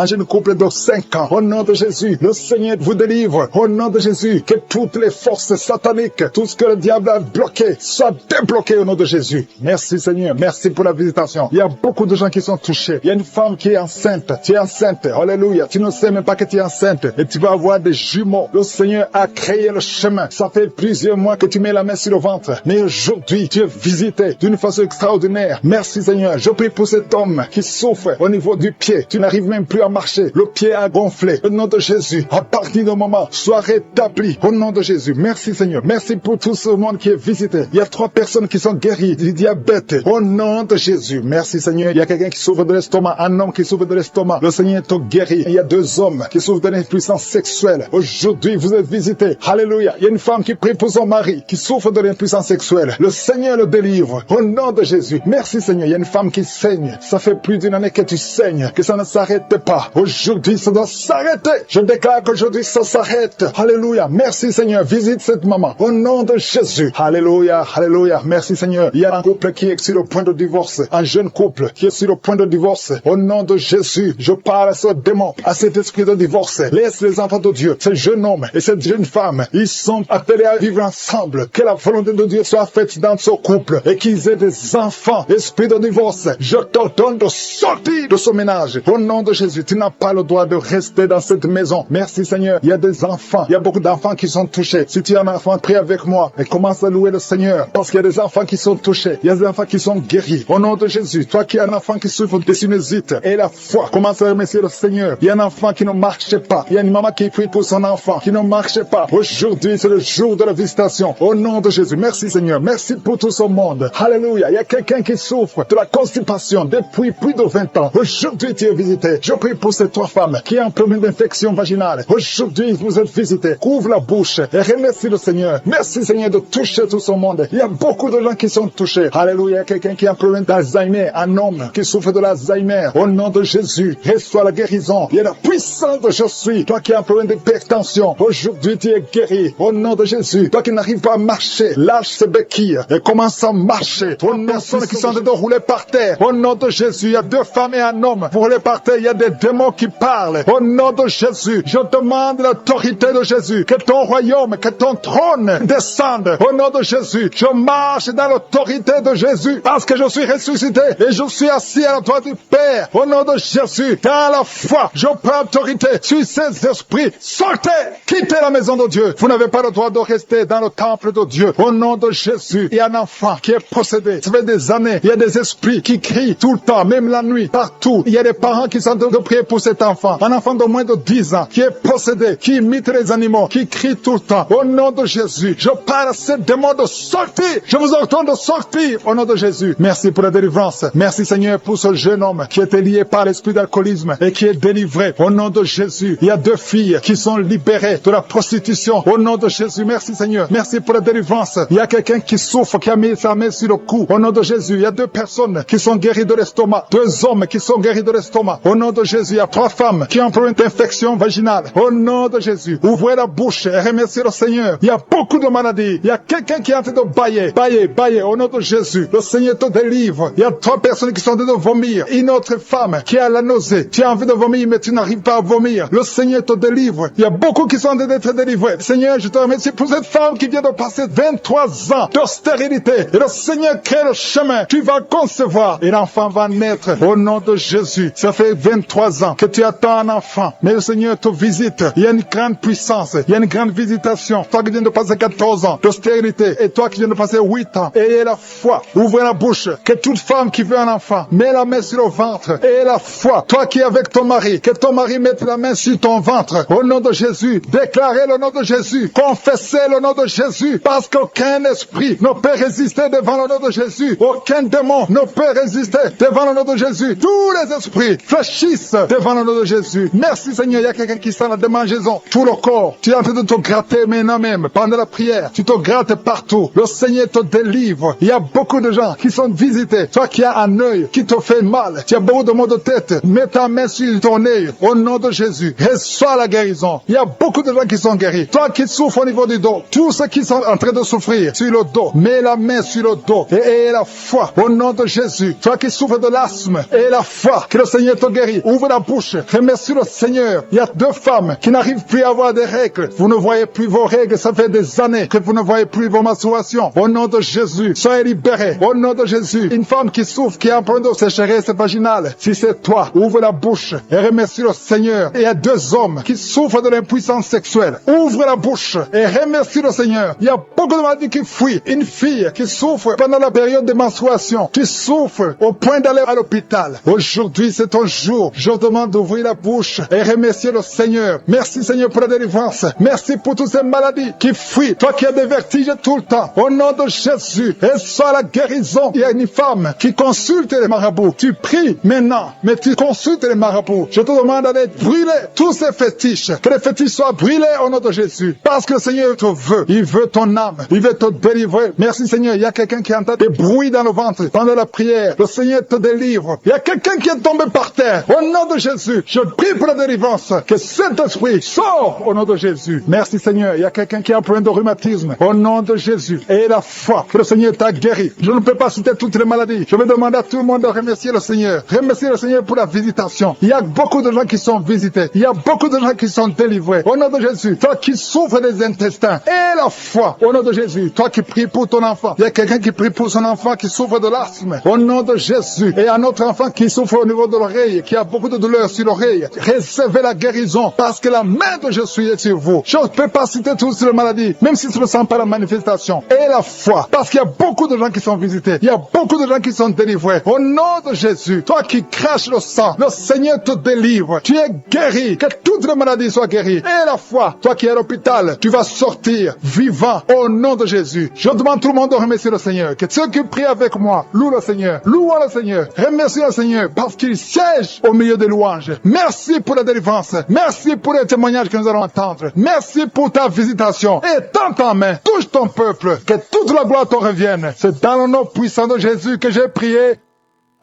de 5 ans. Au nom de Jésus. Le Seigneur vous délivre. Au nom de Jésus. Que toutes les forces sataniques, tout ce que le diable a bloqué, soit débloqué au nom de Jésus. Merci Seigneur. Merci pour la visitation. Il y a beaucoup de gens qui sont touchés. Il y a une femme qui est enceinte. Tu es enceinte. Alléluia. Tu ne sais même pas que tu es enceinte. Et tu vas avoir des jumeaux. Le Seigneur a créé le chemin. Ça fait plusieurs mois que tu mets la main sur le ventre. Mais aujourd'hui, tu es visité d'une façon extraordinaire. Merci Seigneur. Je prie pour cet homme qui souffre au niveau du pied. Tu n'arrives même plus à marcher. Le pied a gonflé. Au nom de Jésus. À partir du moment, sois rétabli. Au nom de Jésus. Merci Seigneur. Seigneur. Merci pour tout ce monde qui est visité. Il y a 3 personnes qui sont guéries du diabète. Au nom de Jésus. Merci Seigneur. Il y a quelqu'un qui souffre de l'estomac. Un homme qui souffre de l'estomac. Le Seigneur te guérit. Il y a 2 hommes qui souffrent de l'impuissance sexuelle. Aujourd'hui, vous êtes visités. Alléluia. Il y a une femme qui prie pour son mari qui souffre de l'impuissance sexuelle. Le Seigneur le délivre. Au nom de Jésus. Merci Seigneur. Il y a une femme qui saigne. Ça fait plus d'une année que tu saignes. Que ça ne s'arrête pas. Aujourd'hui, ça doit s'arrêter. Je déclare qu'aujourd'hui, ça s'arrête. Alléluia. Merci Seigneur. Visite cette maman. Au nom de Jésus. Alléluia. Alléluia. Merci Seigneur. Il y a un couple qui est sur le point de divorce. Un jeune couple qui est sur le point de divorce. Au nom de Jésus, je parle à ce démon, à cet esprit de divorce. Laisse les enfants de Dieu, ce jeune homme et cette jeune femme, ils sont appelés à vivre ensemble. Que la volonté de Dieu soit faite dans ce couple et qu'ils aient des enfants. Esprit de divorce, je t'ordonne de sortir de ce ménage. Au nom de Jésus, tu n'as pas le droit de rester dans cette maison. Merci Seigneur. Il y a des enfants. Il y a beaucoup d'enfants qui sont touchés. Si tu es un enfant, prie avec moi et commence à louer le Seigneur. Parce qu'il y a des enfants qui sont touchés. Il y a des enfants qui sont guéris. Au nom de Jésus, toi qui es un enfant qui souffre de sinusite et la foi, commence à remercier le Seigneur. Il y a un enfant qui ne marche pas. Il y a une maman qui prie pour son enfant qui ne marche pas. Aujourd'hui, c'est le jour de la visitation. Au nom de Jésus, merci Seigneur. Merci pour tout ce monde. Alléluia. Il y a quelqu'un qui souffre de la constipation depuis plus de 20 ans. Aujourd'hui, tu es visité. Je prie pour ces 3 femmes qui ont un problème d'infection vaginale. Aujourd'hui, vous êtes visités. Couvre la bouche et remercie le Seigneur. Merci Seigneur de toucher tout ce monde. Il y a beaucoup de gens qui sont touchés. Alléluia. Il y a quelqu'un qui a un problème d'Alzheimer. Un homme qui souffre de l'Alzheimer. Au nom de Jésus, reçois la guérison. Il y a la puissance de je suis. Toi qui as un problème d'hypertension, aujourd'hui tu es guéri. Au nom de Jésus, toi qui n'arrives pas à marcher, lâche ces béquilles et commence à marcher. Aux personnes qui sont en train de rouler par terre, au nom de Jésus, il y a 2 femmes et un homme. Pour rouler par terre, il y a des démons qui parlent. Au nom de Jésus, je demande l'autorité de Jésus, que ton royaume, que ton trône descende. Au nom de Jésus, je marche dans l'autorité de Jésus parce que je suis ressuscité et je suis assis à la droite du Père. Au nom de Jésus, dans la foi, je prends autorité sur ces esprits. Sortez, quittez la maison de Dieu. Vous n'avez pas le droit de rester dans le temple de Dieu. Au nom de Jésus, il y a un enfant qui est possédé. Ça fait des années, il y a des esprits qui crient tout le temps, même la nuit, partout. Il y a des parents qui sont en train de prier pour cet enfant. Un enfant de moins de 10 ans qui est possédé, qui imite les animaux, qui crie tout le temps. Au nom de Jésus, je parle à ces démons de sortir. Je vous ordonne de sortir au nom de Jésus. Merci pour la délivrance. Merci Seigneur pour ce jeune homme qui était lié par l'esprit d'alcoolisme et qui est délivré. Au nom de Jésus, il y a 2 filles qui sont libérées de la prostitution. Au nom de Jésus, merci Seigneur. Merci pour la délivrance. Il y a quelqu'un qui souffre, qui a mis sa main sur le cou. Au nom de Jésus, il y a 2 personnes qui sont guéries de l'estomac. 2 hommes qui sont guéris de l'estomac. Au nom de Jésus, il y a 3 femmes qui ont un problème d'infection vaginale. Au nom de Jésus, ouvrez la bouche et remerciez le Seigneur. Il y a beaucoup de maladies. Il y a quelqu'un qui est en train de bailler. Au nom de Jésus, le Seigneur te délivre. Il y a 3 personnes qui sont en train de vomir. Une autre femme qui a la nausée. Tu as envie de vomir, mais tu n'arrives pas à vomir. Le Seigneur te délivre. Il y a beaucoup qui sont en train d'être délivrés. Seigneur, je te remercie pour cette femme qui vient de passer 23 ans de stérilité. Et le Seigneur crée le chemin. Tu vas concevoir et l'enfant va naître. Au nom de Jésus. Ça fait 23 ans que tu attends un enfant. Mais le Seigneur te visite. Il y a une grande puissance. Il y a une grande visitation. Toi qui viens de passer 14 ans de stérilité et toi qui viens de passer 8 ans. Ayez la foi. Ouvrez la bouche. Que toute femme qui veut un enfant met la main sur le ventre. Ayez la foi. Toi qui es avec ton mari, que ton mari mette la main sur ton ventre. Au nom de Jésus. Déclarez le nom de Jésus. Confessez le nom de Jésus. Parce qu'aucun esprit ne peut résister devant le nom de Jésus. Aucun démon ne peut résister devant le nom de Jésus. Tous les esprits fléchissent devant le nom de Jésus. Merci Seigneur. Il y a quelqu'un qui sent la démangeaison. Tout le corps. Tu es en train de te gratter maintenant même. Pendant la prière. Tu te grattes partout. Le Seigneur te délivre. Il y a beaucoup de gens qui sont visités. Toi qui as un œil qui te fait mal. Tu as beaucoup de maux de tête. Mets ta main sur ton œil. Au nom de Jésus. Reçois la guérison. Il y a beaucoup de gens qui sont guéris. Toi qui souffres au niveau du dos. Tous ceux qui sont en train de souffrir sur le dos. Mets la main sur le dos. Et aie la foi. Au nom de Jésus. Toi qui souffres de l'asthme. Aie la foi. Que le Seigneur te guérit. Ouvre la bouche. Remercie le Seigneur. Il y a 2 femmes qui n'arrivent plus à avoir des règles. Vous ne voyez plus vos règles. Ça fait des années que vous ne voyez plus vos menstruations. Au nom de Jésus. Soyez libérés. Au nom de Jésus. Une femme qui souffre, qui a un problème de sécheresse vaginale. Si c'est toi, ouvre la bouche et remercie le Seigneur. Et il y a 2 hommes qui souffrent de l'impuissance sexuelle. Ouvre la bouche et remercie le Seigneur. Il y a beaucoup de maladies qui fuient. Une fille qui souffre pendant la période de menstruation. Tu souffres au point d'aller à l'hôpital. Aujourd'hui, c'est ton jour. Je demande d'ouvrir la bouche et remercier le Seigneur. Merci Seigneur pour la délivrance. Merci pour toutes ces maladies qui fuit, toi qui as des vertiges tout le temps, au nom de Jésus, et soit la guérison. Il y a une femme qui consulte les marabouts. Tu pries maintenant, mais tu consultes les marabouts. Je te demande d'aller brûler tous ces fétiches, que les fétiches soient brûlés au nom de Jésus, parce que le Seigneur te veut. Il veut ton âme, il veut te délivrer. Merci Seigneur, il y a quelqu'un qui entend des bruits dans le ventre pendant la prière. Le Seigneur te délivre. Il y a quelqu'un qui est tombé par terre. Au nom de Jésus, je prie pour la délivrance. Que cet esprit sort au nom de Jésus. Merci Seigneur, il y a quelqu'un qui a un problème de rhumatisme. Au nom de Jésus. Et la foi que le Seigneur t'a guéri. Je ne peux pas citer toutes les maladies. Je vais demander à tout le monde de remercier le Seigneur. Remercier le Seigneur pour la visitation. Il y a beaucoup de gens qui sont visités. Il y a beaucoup de gens qui sont délivrés. Au nom de Jésus, toi qui souffres des intestins. Et la foi. Au nom de Jésus, toi qui pries pour ton enfant. Il y a quelqu'un qui prie pour son enfant qui souffre de l'asthme. Au nom de Jésus. Et un autre enfant qui souffre au niveau de l'oreille, qui a beaucoup de douleur sur l'oreille. Recevez la guérison parce que la main de Jésus est sur vous. Je ne peux pas citer toutes les maladies, même si ce ne sent pas la manifestation. Et la foi, parce qu'il y a beaucoup de gens qui sont visités. Il y a beaucoup de gens qui sont délivrés. Au nom de Jésus, toi qui craches le sang, le Seigneur te délivre. Tu es guéri. Que toutes les maladies soient guéries. Et la foi, toi qui es à l'hôpital, tu vas sortir vivant au nom de Jésus. Je demande tout le monde de remercier le Seigneur. Que ceux qui prient avec moi louent le Seigneur. Louons le Seigneur. Remercie le Seigneur parce qu'il siège au milieu des louanges. Merci pour la délivrance. Merci pour les témoignages que nous allons entendre. Merci pour ta visitation. Et tends ta main, touche ton peuple. Que toute la gloire te revienne. C'est dans le nom puissant de Jésus que j'ai prié.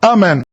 Amen.